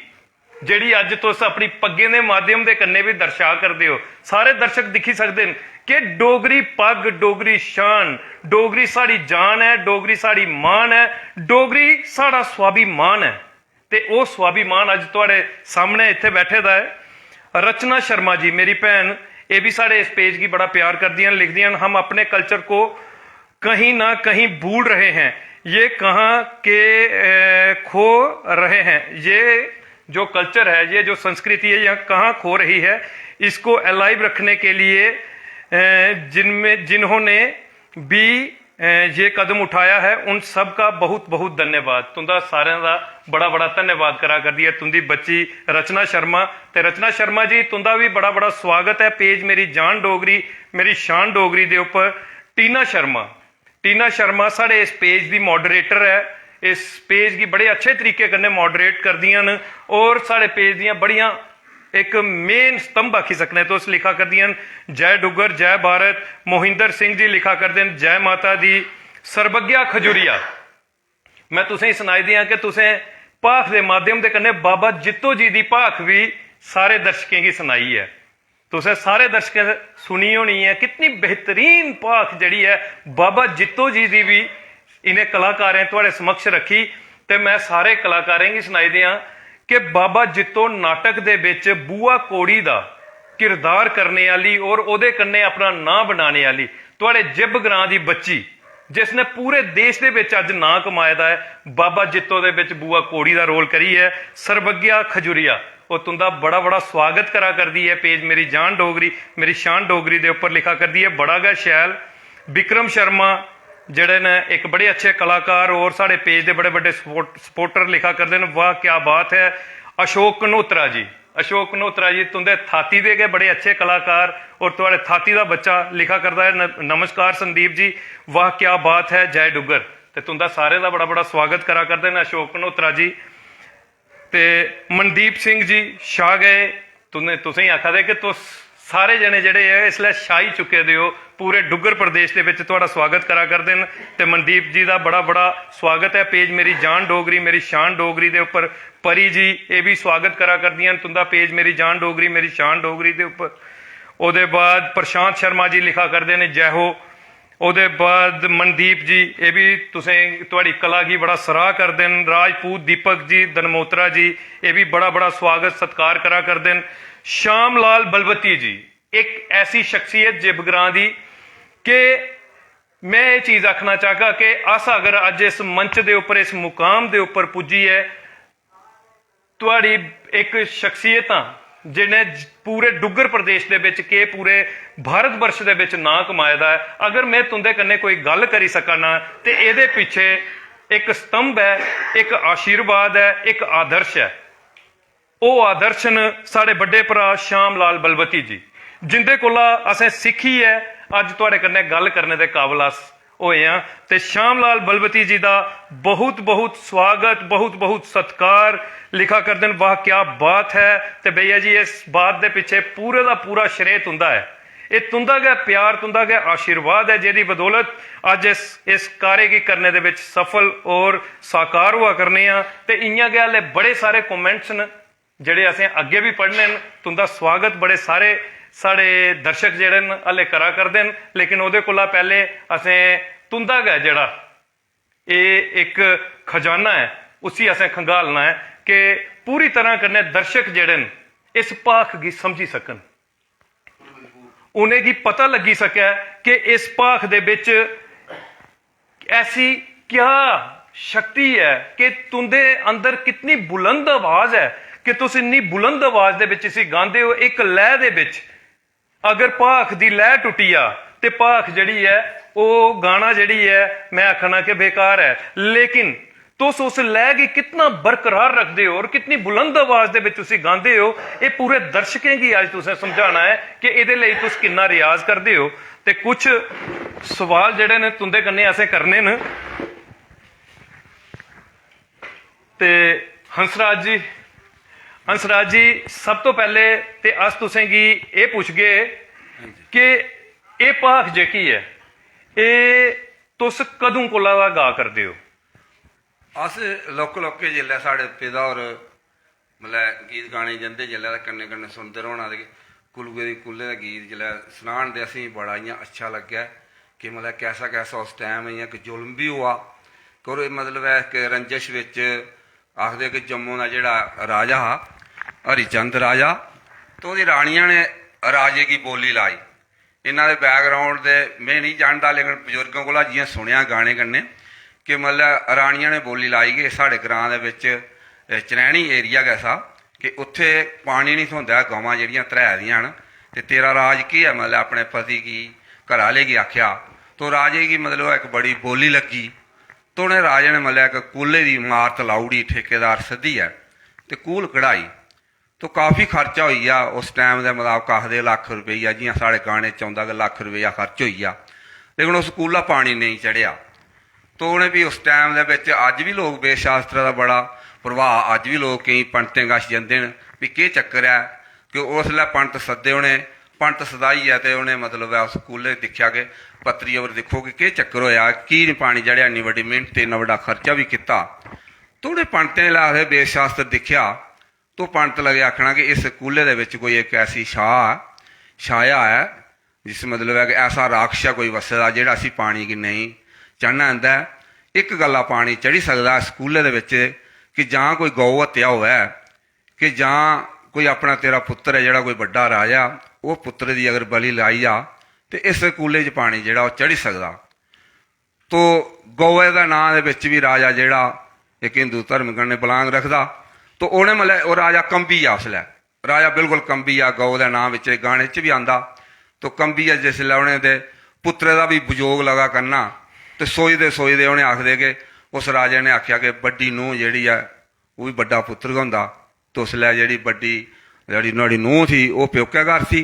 जिहड़ी अज तुस अपनी पग्गें दे माध्यम दे कन्ने भी दर्शा करदे हो। सारे दर्शक दिखी सकते हैं कि डोगरी पग डोगरी शान डोगरी साड़ी जान है डोगरी साड़ी मान है डोगरी साड़ा स्वाभिमान है। ते वो स्वाभिमान अज तुहाडे सामने इत्थे बैठे दा है। रचना शर्मा जी मेरी भैन ये भी साढ़े इस पेज की बड़ा प्यार करती हैं लिखती हैं हम अपने कल्चर को कहीं ना कहीं भूल रहे हैं, ये कहाँ के खो रहे हैं। ये जो कल्चर है ये जो संस्कृति है यह कहाँ खो रही है। इसको अलाइव रखने के लिए जिन्होंने भी ये कदम उठाया है उन सब का बहुत बहुत धन्यवाद। तुंदा सारे का बड़ा बड़ा धन्यवाद करा कर दिया तुंदी बच्ची रचना शर्मा। ते रचना शर्मा जी तुंदा भी बड़ा बड़ा स्वागत है पेज मेरी जान डोगरी मेरी शान डोगरी दे उपर। टीना शर्मा साढ़े इस पेज की मॉडरेटर है। इस पेज की बड़े अच्छे तरीके कन्ने मॉडरेट कर दियां न और साढ़े पेज दियां बड़ियां एक मेन स्तंभ आखी सकने तो लिखा कर दियां जय डुग्गर जय भारत। मोहिंदर सिंह जी लिखा कर दें जय माता दी। सरबग्या खजूरिया मैं तुसें सुनाई दियां कि तुसें भाख के माध्यम के कन्ने बाबा जित्तो जी की भाख भी सारे दर्शकों की सुनाई है। तुसें सारे दर्शक सुनी होनी है कितनी बेहतरीन भाख जड़ी है बाबा जित्तो जी की भी इन्हें कलाकारें तुहाडे समक्ष रखी। ते मैं सारे कलाकारें की सुनाई दियां कि बाबा जित्तो नाटक दे विच बूआ कोड़ी दा किरदार करने वाली और ओदे कन्ने अपना नां बनाने वाली तुहाडे जिब ग्रां दी बच्ची जिसने पूरे देश दे विच अज नां कमाए दा है बाबा जित्तो दे विच बूआ कोड़ी दा रोल करी है सरबग्या खजूरिया। और तुंदा बड़ा बड़ा स्वागत करा करदी है पेज मेरी जान डोगरी मेरी शान डोगरी दे उपर लिखा करदी है बड़ा गै शैल। विक्रम शर्मा जड़े ने एक बड़े अच्छे कलाकार और साढ़े पेज के बड़े बड़े सपोर्टर लिखा करते हैं वाह क्या बात है। अशोक कनोत्रा जी तुंदे थाती दे गए बड़े अच्छे कलाकार और तुहाडे थाती का बच्चा लिखा करता है नमस्कार संदीप जी वाह क्या बात है जय डुग्गर। ते तुंदा सारे का बड़ा बड़ा स्वागत करा करते हैं अशोक कनोत्रा जी। ते मनदीप सिंह जी शाह गए तुसें आखा दे कि तुस ਸਾਰੇ ਜਣੇ ਜਿਹੜੇ ਹੈ ਇਸ ਲਈ ਛਾਈ ਚੁੱਕੇ ਦੇ ਹੋ ਪੂਰੇ ਡੁੱਗਰ ਪ੍ਰਦੇਸ਼ ਦੇ ਵਿੱਚ ਤੁਹਾਡਾ ਸਵਾਗਤ ਕਰਾ ਕਰਦੇ ਨੇ ਤੇ ਮਨਦੀਪ ਜੀ ਦਾ ਬੜਾ ਬੜਾ ਸਵਾਗਤ ਹੈ ਪੇਜ ਮੇਰੀ ਜਾਨ ਡੋਗਰੀ ਮੇਰੀ ਸ਼ਾਨ ਡੋਗਰੀ ਦੇ ਉੱਪਰ ਪਰੀ ਜੀ ਇਹ ਵੀ ਸਵਾਗਤ ਕਰਾ ਕਰਦੀਆਂ ਤੁੰਦਾ ਪੇਜ ਮੇਰੀ ਜਾਨ ਡੋਗਰੀ ਮੇਰੀ ਸ਼ਾਨ ਡੋਗਰੀ ਦੇ ਉੱਪਰ ਉਹਦੇ ਬਾਅਦ ਪ੍ਰਸ਼ਾਂਤ ਸ਼ਰਮਾ ਜੀ ਲਿਖਾ ਕਰਦੇ ਨੇ ਜੈ ਹੋ ਉਹਦੇ ਬਾਅਦ ਮਨਦੀਪ ਜੀ ਇਹ ਵੀ ਤੁਸੀਂ ਤੁਹਾਡੀ ਕਲਾ ਕੀ ਬੜਾ ਸਰਾਹ ਕਰਦੇ ਨੇ ਰਾਜਪੂਤ ਦੀਪਕ ਜੀ ਦਨਮੋਤਰਾ ਜੀ ਇਹ ਵੀ ਬੜਾ ਬੜਾ ਸਵਾਗਤ ਸਤਿਕਾਰ ਕਰਾ ਕਰਦੇ ਨੇ ਸ਼ਾਮ ਲਾਲ ਬਲਵਤੀ ਜੀ ਇੱਕ ਐਸੀ ਸ਼ਖਸੀਅਤ ਜਿਬਗਰਾਂ ਦੀ ਕਿ ਮੈਂ ਇਹ ਚੀਜ਼ ਆਖਣਾ ਚਾਹਾਂਗਾ ਕਿ ਅਸ ਅਗਰ ਅੱਜ ਇਸ ਮੰਚ ਦੇ ਉੱਪਰ ਇਸ ਮੁਕਾਮ ਦੇ ਉੱਪਰ ਪੁੱਜੀ ਹੈ ਤੁਹਾਡੀ ਇੱਕ ਸ਼ਖਸੀਅਤਾਂ ਜਿਹਨੇ ਪੂਰੇ ਡੁੱਗਰ ਪ੍ਰਦੇਸ਼ ਦੇ ਵਿੱਚ ਕਿ ਪੂਰੇ ਭਾਰਤ ਵਰਸ਼ ਦੇ ਵਿੱਚ ਨਾਂ ਕਮਾਇਦਾ ਹੈ ਅਗਰ ਮੈਂ ਤੁੰਦੇ ਕੰਨੇ ਕੋਈ ਗੱਲ ਕਰੀ ਸਕਾਂ ਨਾ ਤੇ ਇਹਦੇ ਪਿੱਛੇ ਇੱਕ ਸਤੰਭ ਹੈ ਇੱਕ ਆਸ਼ੀਰਵਾਦ ਹੈ ਇੱਕ ਆਦਰਸ਼ ਹੈ ਉਹ ਆਦਰਸ਼ ਨੇ ਸਾਡੇ ਵੱਡੇ ਭਰਾ ਸ਼ਾਮ ਲਾਲ ਬਲਵਤੀ ਜੀ ਜਿੰਦੇ ਕੋਲਾ ਅਸੀਂ ਸਿੱਖੀ ਹੈ ਅੱਜ ਤੁਹਾਡੇ ਕੰਨੇ ਗੱਲ ਕਰਨੇ ਦੇ ਕਾਬਲ ਹੋਏ ਆ ਤੇ ਸ਼ਾਮ ਲਾਲ ਬਲਵਤੀ ਜੀ ਦਾ ਬਹੁਤ ਬਹੁਤ ਸਵਾਗਤ ਬਹੁਤ ਬਹੁਤ ਸਤਿਕਾਰ ਲਿਖਾ ਕਰਦੇ ਨੇ ਵਾਹ ਕਿਆ ਬਾਤ ਹੈ ਤੇ ਭਈਆ ਜੀ ਇਸ ਬਾਤ ਦੇ ਪਿੱਛੇ ਪੂਰੇ ਦਾ ਪੂਰਾ ਸ਼ਰੇਤ ਹੁੰਦਾ ਹੈ ਇਹ ਤੁੰਦਾ ਗਿਆ ਪਿਆਰ ਤੁੰਦਾ ਗਿਆ ਆਸ਼ੀਰਵਾਦ ਹੈ ਜਿਹਦੀ ਬਦੌਲਤ ਅੱਜ ਇਸ ਕਾਰੇ ਕੀ ਕਰਨੇ ਦੇ ਵਿੱਚ ਸਫਲ ਔਰ ਸਾਕਾਰ ਹੁਆ ਕਰਨੇ ਆ ਤੇ ਇੰਆਂ ਗਿਆ ਲੈ ਬੜੇ ਸਾਰੇ ਕਮੈਂਟਸ ਨੇ ਜਿਹੜੇ ਅਸੀਂ ਅੱਗੇ ਵੀ ਪੜ੍ਹਨੇ ਨੇ ਤੁੰਦਾ ਸਵਾਗਤ ਬੜੇ ਸਾਰੇ ਸਾਡੇ ਦਰਸ਼ਕ ਜਿਹੜੇ ਨੇ ਹਲੇ ਕਰਾ ਕਰਦੇ ਨੇ ਲੇਕਿਨ ਉਹਦੇ ਕੋਲਾ ਪਹਿਲੇ ਅਸੀਂ ਤੁੰਦਾ ਗਾ ਜਿਹੜਾ ਇਹ ਇੱਕ ਖਜ਼ਾਨਾ ਹੈ ਉਸੀ ਅਸੀਂ ਖੰਗਾਲਣਾ ਹੈ ਕਿ ਪੂਰੀ ਤਰ੍ਹਾਂ ਕਰਨੇ ਦਰਸ਼ਕ ਜਿਹੜੇ ਨੇ ਇਸ ਭਾਖ ਕੀ ਸਮਝੀ ਸਕਣ ਉਹਨੇ ਕੀ ਪਤਾ ਲੱਗੀ ਸਕਿਆ ਕਿ ਇਸ ਭਾਖ ਦੇ ਵਿੱਚ ਐਸੀ ਕਿਆ ਸ਼ਕਤੀ ਹੈ ਕਿ ਤੁੰਦੇ ਅੰਦਰ ਕਿਤਨੀ ਬੁਲੰਦ ਆਵਾਜ਼ ਹੈ ਕਿ ਤੁਸੀਂ ਇੰਨੀ ਬੁਲੰਦ ਆਵਾਜ਼ ਦੇ ਵਿੱਚ ਇਸੇ ਗਾਉਂਦੇ ਹੋ ਇੱਕ ਲਹਿ ਦੇ ਵਿੱਚ ਅਗਰ ਭਾਖ ਦੀ ਲਹਿ ਟੁੱਟੀ ਆ ਤੇ ਭਾਖ ਜਿਹੜੀ ਹੈ ਉਹ ਗਾਣਾ ਜਿਹੜੀ ਹੈ ਮੈਂ ਆਖਣਾ ਕਿ ਬੇਕਾਰ ਹੈ ਲੇਕਿਨ ਤੁਸੀਂ ਉਸ ਲਹਿ ਕੀ ਕਿਤਨਾ ਬਰਕਰਾਰ ਰੱਖਦੇ ਹੋ ਔਰ ਕਿਤਨੀ ਬੁਲੰਦ ਆਵਾਜ਼ ਦੇ ਵਿੱਚ ਤੁਸੀਂ ਗਾਉਂਦੇ ਹੋ ਇਹ ਪੂਰੇ ਦਰਸ਼ਕਾਂ ਕੀ ਅੱਜ ਤੁਸੀਂ ਸਮਝਾਉਣਾ ਹੈ ਕਿ ਇਹਦੇ ਲਈ ਤੁਸੀਂ ਕਿੰਨਾ ਰਿਆਜ਼ ਕਰਦੇ ਹੋ ਤੇ ਕੁਝ ਸਵਾਲ ਜਿਹੜੇ ਨੇ ਤੁੰਦੇ ਕੰਨੇ ਐਸੇ ਕਰਨੇ ਨੇ ਤੇ ਹੰਸਰਾਜ ਜੀ ਸਭ ਤੋਂ ਪਹਿਲੇ ਤੇ ਅਸ ਤੁਸੀਂ ਕੀ ਇਹ ਪੁੱਛਗੇ ਕਿ ਇਹ ਭਾਖ ਜਿਹੜੀ ਹੈ ਇਹ ਤੁਸੀਂ ਕਦੋਂ ਕੋਲਾ ਦਾ ਗਾ ਕਰਦੇ ਹੋ अस लौके लौके जिसलै साढ़े पिता होर मतलब गीत गाने जंदे जिसलै कन्नै कन्नै सुनदे रौह्ना ते कुलुए दी कुल्ले दा गीत जिसलै सनान ते असेंगी बड़ा इ'यां अच्छा लग्गेआ कि मतलब कैसा कैसा उस टाइम इ'यां कि जुल्म बी होआ और मतलब ऐ कि रंजश बिच आखदे कि जम्मू दा जेह्ड़ा राजा हा हरिचंद राजा तो ओह्दी रानियां ने राजे की बोली लाई इन्हां दे बैकग्राउंड दे में नहीं जानदा लेकिन बजुर्गों कोला जि'यां सुनेआ गाने कन्नै कि मतलब रानियां ने बोली लाई कि साढ़े ग्रां दे विच चनैनी एरिया कैसा कि उत्थे पानी नहीं थ्होंदा गवां जेह्ड़ियां त्रै दियां न ते तेरा राज की है मतलब अपने पति की घर आह्ले गी आख्या तो राजे की मतलब एक बड़ी बोली लगी तो उन्हें राजे ने मतलब एक कूले की इमारत लाउड़ी ठेकेदार सद्धी है तो कूल कढ़ाई तो काफ़ी खर्चा होई गया उस टाइम के मुताबक आखदे लाख रुपया जियां साढ़े गाने च आउंदा कि लाख रुपया खर्च होई गया लेकिन उस कूला पानी नहीं चढ़िया तो उन्हें भी उस टाइम के अज भी लोग वेद शास्त्र का बड़ा प्रभाव अज भी लोग कई पंडितें कश जंदे न भी केह् चक्कर है कि उसलै पंडित सद्दे उनें पंडित सदाइयै ते उनें मतलब उस कूले दिक्खेआ कि पत्तरी पर दिक्खो कि केह् चक्कर होया की नहीं पानी चढ़िया इन्नी बड़ी मेहनत इन्ना बड़ा खर्चा भी कीता तो उनें पंडितें आखदे वेद शास्त्र दिक्खेआ तो पंडित लगे आखना कि इस कूले दे विच कोई एक ऐसी छाया है जिस मतलब है कि ऐसा राक्षस है कोई वसे दा जेह्ड़ा असीं पानी की नहीं चढ़ना आंदा एक गल्ला पानी चढ़ी सकदा स्कूले दे विच कि जां कोई गौ हत्या होवे कि जां कोई अपना तेरा पुत्तर है जेह्ड़ा कोई बड्डा राजा वो पुत्तर दी अगर बलि लाई जा तो इस कूले च पानी जेह्ड़ा ओह् चढ़ी सकदा तो गौए दा नां दे विच भी राजा जेह्ड़ा एक हिंदू धर्म कन्नै बलांग रखदा तो उ'नें मतलब ओह् राजा कंबी आ उसलै राजा बिल्कुल कंबी आ गौ दे नां बिच गाने च भी आंदा तो कंबी आ जिसलै उ'नें ते पुत्तरे दा भी वियोग लगा करना तो सोचदे उ'नें आखदे कि उस राजे ने आख्या कि बड्डी नूंह जेह्ड़ी है वो भी बड्डा पुत्तर गै होंदा तो उसलै जेह्ड़ी बड्डी जेह्ड़ी नुहाड़ी नूंह थी ओह् प्योके घर थी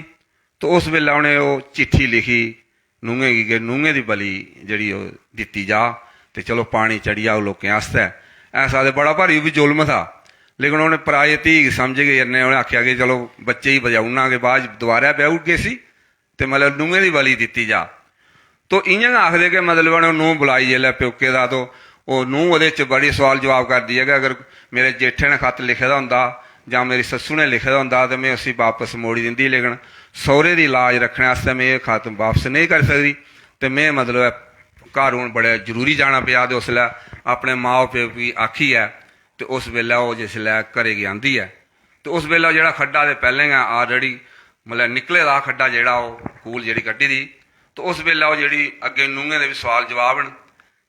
तो उस बेल्लै उ'नें ओह् चिट्ठी लिखी नूहें गी कि नूहें दी बलि जेह्ड़ी ओह् दित्ती जा ते चलो पानी चढ़ी जाओ लोकें आस्तै ऐसा ते बड़ा भारी भी जुल्म था ਲੇਕਿन ਉਹਨੇ ਪਰਾਏ ਧੀ ਸਮਝ ਕੇ ਇਹਨੇ ਉਹਨੇ ਆਖਿਆ ਕਿ ਚਲੋ ਬੱਚੇ ਹੀ ਵਜਾਉਣਾਗੇ, ਬਾਅਦ 'ਚ ਦੁਬਾਰਾ ਵਿਆਹ ਗਏ ਸੀ ਤੇ ਮਤਲਬ ਨੂੰਹੇ ਦੀ ਬਲੀ ਦਿੱਤੀ ਜਾ। ਤੋ ਇੰਜ ਆਖਦੇ ਕਿ ਮਤਲਬ ਉਹਨੇ ਨੂੰਹ ਬੁਲਾਈ ਜੇ ਪਿਓਕੇ ਦਾ, ਤੋ ਉਹ ਨੂੰਹ ਉਹਦੇ 'ਚ ਬੜੀ ਸਵਾਲ ਜਵਾਬ ਕਰਦੀ ਹੈ ਕਿ ਅਗਰ ਮੇਰੇ ਜੇਠੇ ਨੇ ਖੱਤ ਲਿਖਿਆ ਦਾ ਹੁੰਦਾ ਜਾਂ ਮੇਰੀ ਸੱਸੂ ਨੇ ਲਿਖਿਆ ਦਾ ਹੁੰਦਾ ਤਾਂ ਮੈਂ ਉਸੇ ਵਾਪਸ ਮੋੜੀ ਦਿੰਦੀ, ਲੇਕਿਨ ਸਹੁਰੇ ਦੀ ਲਾਜ ਰੱਖਣ ਵਾਸਤੇ ਮੈਂ ਇਹ ਖੱਤ ਵਾਪਸ ਨਹੀਂ ਕਰ ਸਕਦੀ ਤੇ ਮੈਂ ਮਤਲਬ घर हूँ बड़े जरूरी जाना पिया। तो उसलै अपने माओ प्यो की आखी है तो उस वेल्ले वो जिसलै घरे गी आंदी है तो उस वेल्ले जेह्ड़ा खड्डा ते पैह्लें गै ऑलरेडी मतलब निकले दा खड्डा जेह्ड़ा ओह् कूल जेह्ड़ी कड्ढी दी। तो उस वेल्ले ओह् जेह्ड़ी अग्गे नूंहें दे भी सवाल जवाब न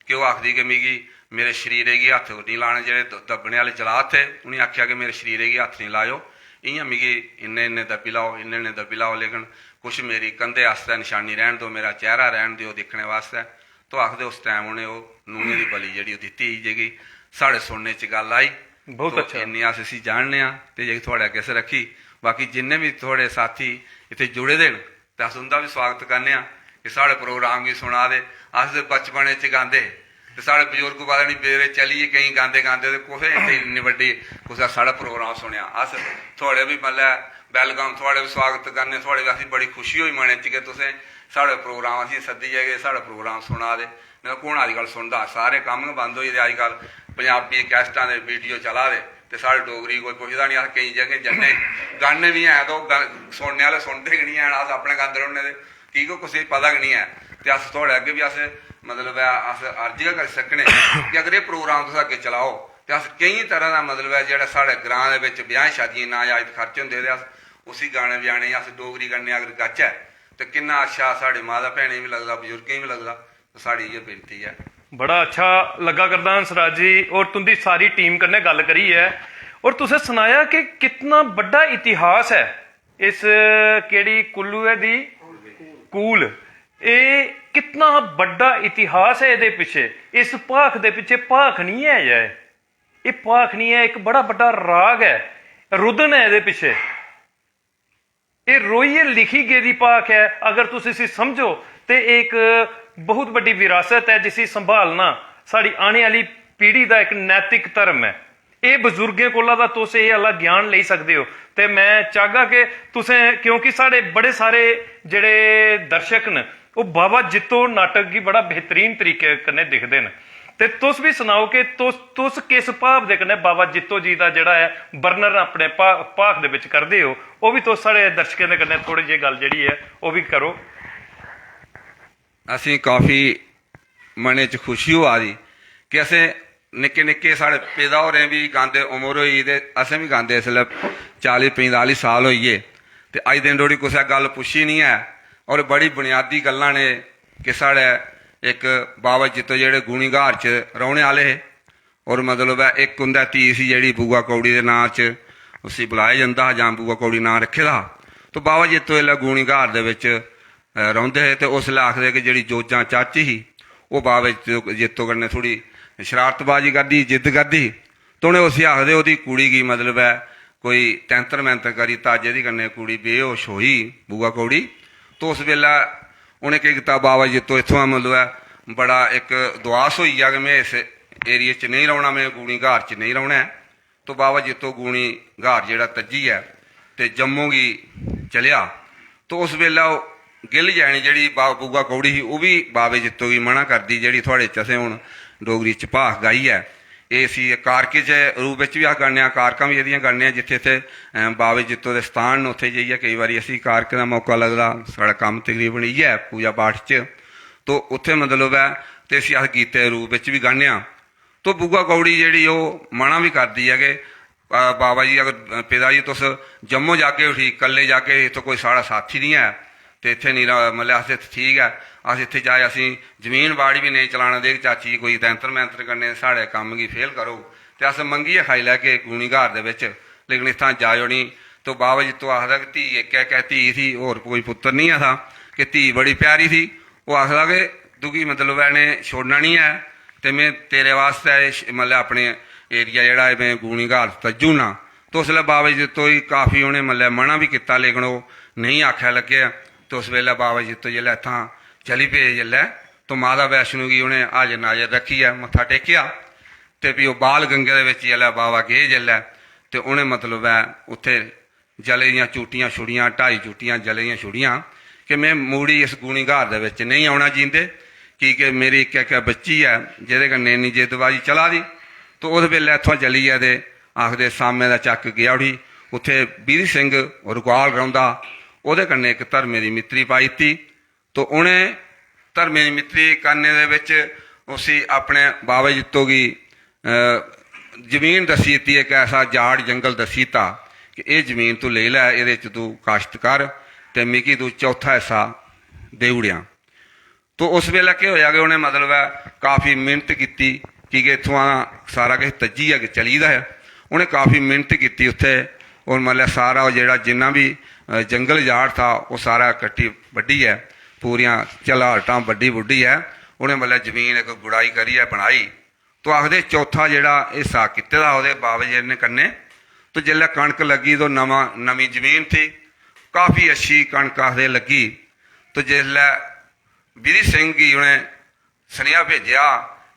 कि ओह् आखदी कि मिगी मेरे शरीरे गी हत्थ नहीं लाने, जेह्ड़े दब्बने आह्ले जलाद थे उ'नें आखेआ कि मेरे शरीरे गी हत्थ नहीं लाओ, इ'यां मिगी इन्ने इन्ने दब्बी लाओ, इन्ने इन्ने दब्बी लाओ, लेकिन कुछ मेरी कंधे आस्तै निशानी रहन दो, मेरा चेहरा रहन दिओ दिक्खने वास्ते। तो आखदे उस टाइम उ'नें ओह् नूंहें दी बलि जेह्ड़ी ओह् दित्ती जेह्की साढ़े सुनने च गल्ल आई। बहुत तो अच्छा। इन्नी अस इसी जानने आं ते जेह्की थुआढ़े अग्गें असें रक्खी। बाकी जिन्ने भी थुआढ़े साथी इत्थै जुड़े दे न ते अस उं'दा बी स्वागत करने आं कि साढ़े प्रोग्राम गी सुना दे। अस ते बचपने च गांदे हे ते साढ़े बजुर्ग पता नहीं बेरे चलिए केईं गांदे गांदे ते कुसै इन्नी बड्डी कुसै साढ़ा प्रोग्राम सुनेआ। अस थुआढ़े भी मतलब वेलकम, थुआढ़े भी स्वागत करने, थुआढ़े भी असें बड़ी खुशी होई मनै च कि तुसें साढ़े प्रोग्राम असें सद्दियै कि साढ़े प्रोग्राम सुना दे। मैं कु'न अजकल सुनदा, सारे कम्म गै बंद होई गेदे अजकल, पंजाबी कैस्टां दे वीडियो चला दे ते साढ़ी डोगरी कोई पुछदा नहीं। अस केईं जगह जन्ने गाने भी हैं तो सुनने आह्ले सुनदे गै नहीं हैन, अस अपने गांदे रौह्ने दे की के कुसै गी पता गै नहीं है। ते अस थुआढ़े अग्गें भी अस मतलब अस अर्ज गै करी सकने कि अगर एह् प्रोग्राम तुस अग्गें चलाओ ते अस केईं तरह दा मतलब है जेह्ड़ा साढ़े ग्रां दे बिच ब्याह् शादियें नाजायज खर्च होंदे ते अस उसी गाने बजाने अस डोगरी गाने अगर गाचै ते किन्ना अच्छा साढ़ी माता भैनें गी बी लगदा, बजुर्गें गी बी लगदा। तो साढ़ी इ'यै बेनती है। बड़ा अच्छा लग्गा करदा हंसराज जी और तुंदी सारी टीम कन्नै गल करी है और तुसें सनाया कि कितना बड़ा इतिहास है इस केड़ी कुल्लू है दी कूल, ਇਹ कितना बड़ा इतिहास है ਇਹਦੇ ਪਿੱਛੇ। ਇਸ ਭਾਖ ਦੇ ਪਿੱਛੇ ਭਾਖ ਨਹੀਂ ਹੈ ਯਾਰ, ਇਹ ਭਾਖ ਨਹੀਂ ਹੈ, ਇੱਕ ਬੜਾ ਵੱਡਾ ਰਾਗ ਹੈ, रुदन है ਇਹਦੇ ਪਿੱਛੇ। ਇਹ ਰੋਈਏ ਲਿਖੀ ਗਈ ਦੀ ਭਾਖ है। अगर तुम इसे समझो तो एक बहुत बड़ी विरासत है जिसे संभालना साड़ी आने वाली पीढ़ी का एक नैतिक धर्म है। ये बजुर्गें कोला दा तुस ये आला ज्ञान ले सकते हो। तो मैं चाहगा कि तुसें, क्योंकि साढ़े बड़े सारे जेड़े दर्शक न वो बाबा जित्तो नाटक की बड़ा बेहतरीन तरीके कन्नै दिखते हैं। तो तुस भी सुनाओ कि तुस किस भाव दे कन्नै बाबा जित्तो जी का जिहड़ा है बर्नर अपने भाख दे विच करदे हो, वो भी तुस साढ़े दर्शकें दे कन्नै थोड़ी जी गल जिहड़ी है वो भी करो। असीं काफ़ी मने च खुशी होआ दी कि असें निक्के निक्के साढ़े पिता होरें भी गांदे उमर होई ते असें भी गांदे इसलै 40-45 साल होई गे ते अज दिन धोड़ी कुसै गल्ल पुच्छी नहीं है। और बड़ी बुनियादी गल्लां ने कि साढ़े एक बाबा जित्तो जेह्ड़े गुणीघार च रौह्ने आह्ले हे और मतलब है एक उं'दा धी सी जेह्ड़ी बुआ कौड़ी दे नां च उसी बुलाया जंदा हा जां बुआ कौड़ी नां रक्खे दा हा। तो बाबा जित्तो इसलै गुणीघार दे बिच रौंह्दे हे ते उसलै आखदे कि जेह्ड़ी जोजां चाची ही ओह् बाबा जित्तो कन्नै थोड़ी शरारतबाजी करदी, जिद्द करदी। तो उ'नें उसी आखदे ओह्दी कुड़ी गी मतलब है कोई तैंतर मैंतर करी ता जेह्दी कन्नै कुड़ी बेहोश होई बुआ कौड़ी। तो उस वेल्लै उ'नें केह् कीता, बाबा जित्तो इत्थुआं मतलब है बड़ा एक दुआस होई गेआ कि में इस एरिए च नहीं रौह्ना, में गुणी घार च नहीं रौह्ना है। तो बाबा जित्तो गुणी घार जेह्ड़ा तज्जी है ते जम्मू गी चलेआ। तो उस वेल्लै ओह् गिल जैनी जेह्ड़ी बुआ कौड़ी ही ओह् भी बाबे जित्तो गी मना करदी, जेह्ड़ी थुआढ़े च असें हून डोगरी च भाख गाई है। एह् इसी कारके च रूप बिच भी अस गाने, कारकां भी एह्दियां गाने जित्थे इत्थे बाबे जित्तो दे स्थान न उत्थे जाइयै केईं बारी असीं कारके दा मौका लगदा, साढ़ा कम्म तकरीबन इ'यै पूजा पाठ च। तो उत्थे मतलब है ते इसी अस गीते दे रूप बिच भी गाने आं। तो बुआ कौड़ी जेह्ड़ी ओह् मना भी करदी है कि बाबा जी अगर पिता जी तुस जम्मू जागे उठी कल्ले जागे, इत्थै कोई साढ़ा साथी नहीं है ते इत्थै नहीं मतलब अस इत्थै ठीक है, अस इत्थै जाए असीं जमीन बाड़ी भी नहीं चलाना दे, चाची कोई तैंतर मैंतर कन्नै साढ़े कम्म गी फेल करो ते अस मंगियै खाई लैगे गुणी घार दे बिच, लेकिन इत्थां जाओ नहीं। तो बाबा जित्तो आखदा कि धी इक धी थी, होर कोई पुत्तर नहीं था, कि धी बड़ी प्यारी थी। वो आखदा कि तुगी मतलब इ'नें छोड़ना नहीं है ते मैं तेरे वास्ते मतलब अपने एरिया जेह्ड़ा है मैं गुणी घार तज्जू ना। तो उसलै बाबा जित्तो गी काफ़ी उ'नें मतलब मना भी कीता, लेकिन ओह् नहीं आखेआ लग्गेआ। तो उस वेल्लै बाबा जित्तो जेल्लै इत्थां चली पे जेल्लै तो माता वैष्णो गी उ'नें हाजर नाजर रक्खियै मत्था टेकेआ ते फ्ही ओह् बाल गंगे दे बिच जेल्लै बाबा गे जेल्लै ਤੇ ਉਹਨੇ ਮਤਲਬ ਹੈ ਉੱਥੇ ਜਲੇ ਦੀਆਂ ਚੂਟੀਆਂ ਛੁੜੀਆਂ, 2.5 ਚੂਟੀਆਂ ਜਲੇ ਦੀਆਂ ਛੁੜੀਆਂ ਕਿ ਮੈਂ ਮੂੜੀ ਇਸ ਗੂਣੀ ਘਰ ਦੇ ਵਿੱਚ ਨਹੀਂ ਆਉਣਾ ਜੀਂਦੇ, ਕਿ ਮੇਰੀ ਇੱਕ ਬੱਚੀ ਹੈ ਜਿਹਦੇ ਕੰਨੇ ਇੰਨੀ ਜਿੱਦਬਾਜੀ ਚਲਾ ਦੀ। ਤਾਂ ਉਸ ਵੇਲੇ ਇੱਥੋਂ ਚਲੀ ਹੈ ਤੇ ਆਖਦੇ ਸਾਹਮਣੇ ਦਾ ਚੱਕ ਗਿਆ ਉੜੀ, ਉੱਥੇ ਬੀਰੀ ਸਿੰਘ ਰੁਕਾਲ ਰਹਿੰਦਾ, ਉਹਦੇ ਕੰਨੇ ਇੱਕ ਧਰਮੇ ਦੀ ਮਿੱਤਰੀ ਪਾਈ ਤੀ। ਤਾਂ ਉਹਨੇ ਧਰਮੇ ਦੀ ਮਿੱਤਰੀ ਕਰਨੇ ਦੇ ਵਿੱਚ ਉਸੀ ਆਪਣੇ ਬਾਬਾ ਜਿੱਤੋ ਕੀ ਜ਼ਮੀਨ ਦਸੀ ਤੀ, ਇੱਕ ਐਸਾ ਜਾੜ ਜੰਗਲ ਦਸੀ ਤਾ ਕਿ ਇਹ ਜ਼ਮੀਨ ਤੂੰ ਲੈ ਲੈ, ਇਹਦੇ 'ਚ ਤੂੰ ਕਾਸ਼ਤ ਕਰ ਤੇ ਮਿਕੀ ਤੂੰ ਚੌਥਾ ਹਿੱਸਾ ਦੇ ਉੜਿਆ। ਤਾਂ ਉਸ ਵੇਲੇ ਕੀ ਹੋਇਆ ਕਿ ਉਹਨੇ ਮਤਲਬ ਹੈ ਕਾਫੀ ਮਿਹਨਤ ਕੀਤੀ ਕਿ ਇੱਥੋਂ ਸਾਰਾ ਕੁਝ ਤੱਜੀ ਹੈ ਕਿ ਚਲੀਦਾ ਹੈ। ਉਹਨੇ ਕਾਫੀ ਮਿਹਨਤ ਕੀਤੀ ਉੱਥੇ, ਔਰ ਮਤਲਬ ਸਾਰਾ ਉਹ ਜਿਹੜਾ ਜਿੰਨਾ ਵੀ ਜੰਗਲ ਜਾੜ ਥਾ ਉਹ ਸਾਰਾ ਕੱਟੀ ਵੱਡੀ ਹੈ, ਪੂਰੀਆਂ ਝਲਾਟਾਂ ਵੱਡੀ ਬੁੱਢੀ ਹੈ। ਉਹਨੇ ਮਤਲਬ ਜ਼ਮੀਨ ਇੱਕ ਗੁੜਾਈ ਕਰੀ ਹੈ ਬਣਾਈ। ਤਾਂ ਆਖਦੇ ਚੌਥਾ ਜਿਹੜਾ ਹਿੱਸਾ ਕੀਤੇ ਦਾ ਉਹਦੇ ਬਾਬਾ ਜੀ ਨੇ ਕੰਨੇ। ਤਾਂ ਜਿੱਲੇ ਕਣਕ ਲੱਗੀ ਤਾਂ ਨਵੀਂ ਜ਼ਮੀਨ ਥੀ, ਕਾਫੀ ਅੱਛੀ ਕਣਕ ਆਖਦੇ ਲੱਗੀ। ਤਾਂ ਜਿਸਲੇ ਬੀਰੀ ਸਿੰਘ ਜੀ ਉਹਨੇ ਸੁਨੇਹਾ ਭੇਜਿਆ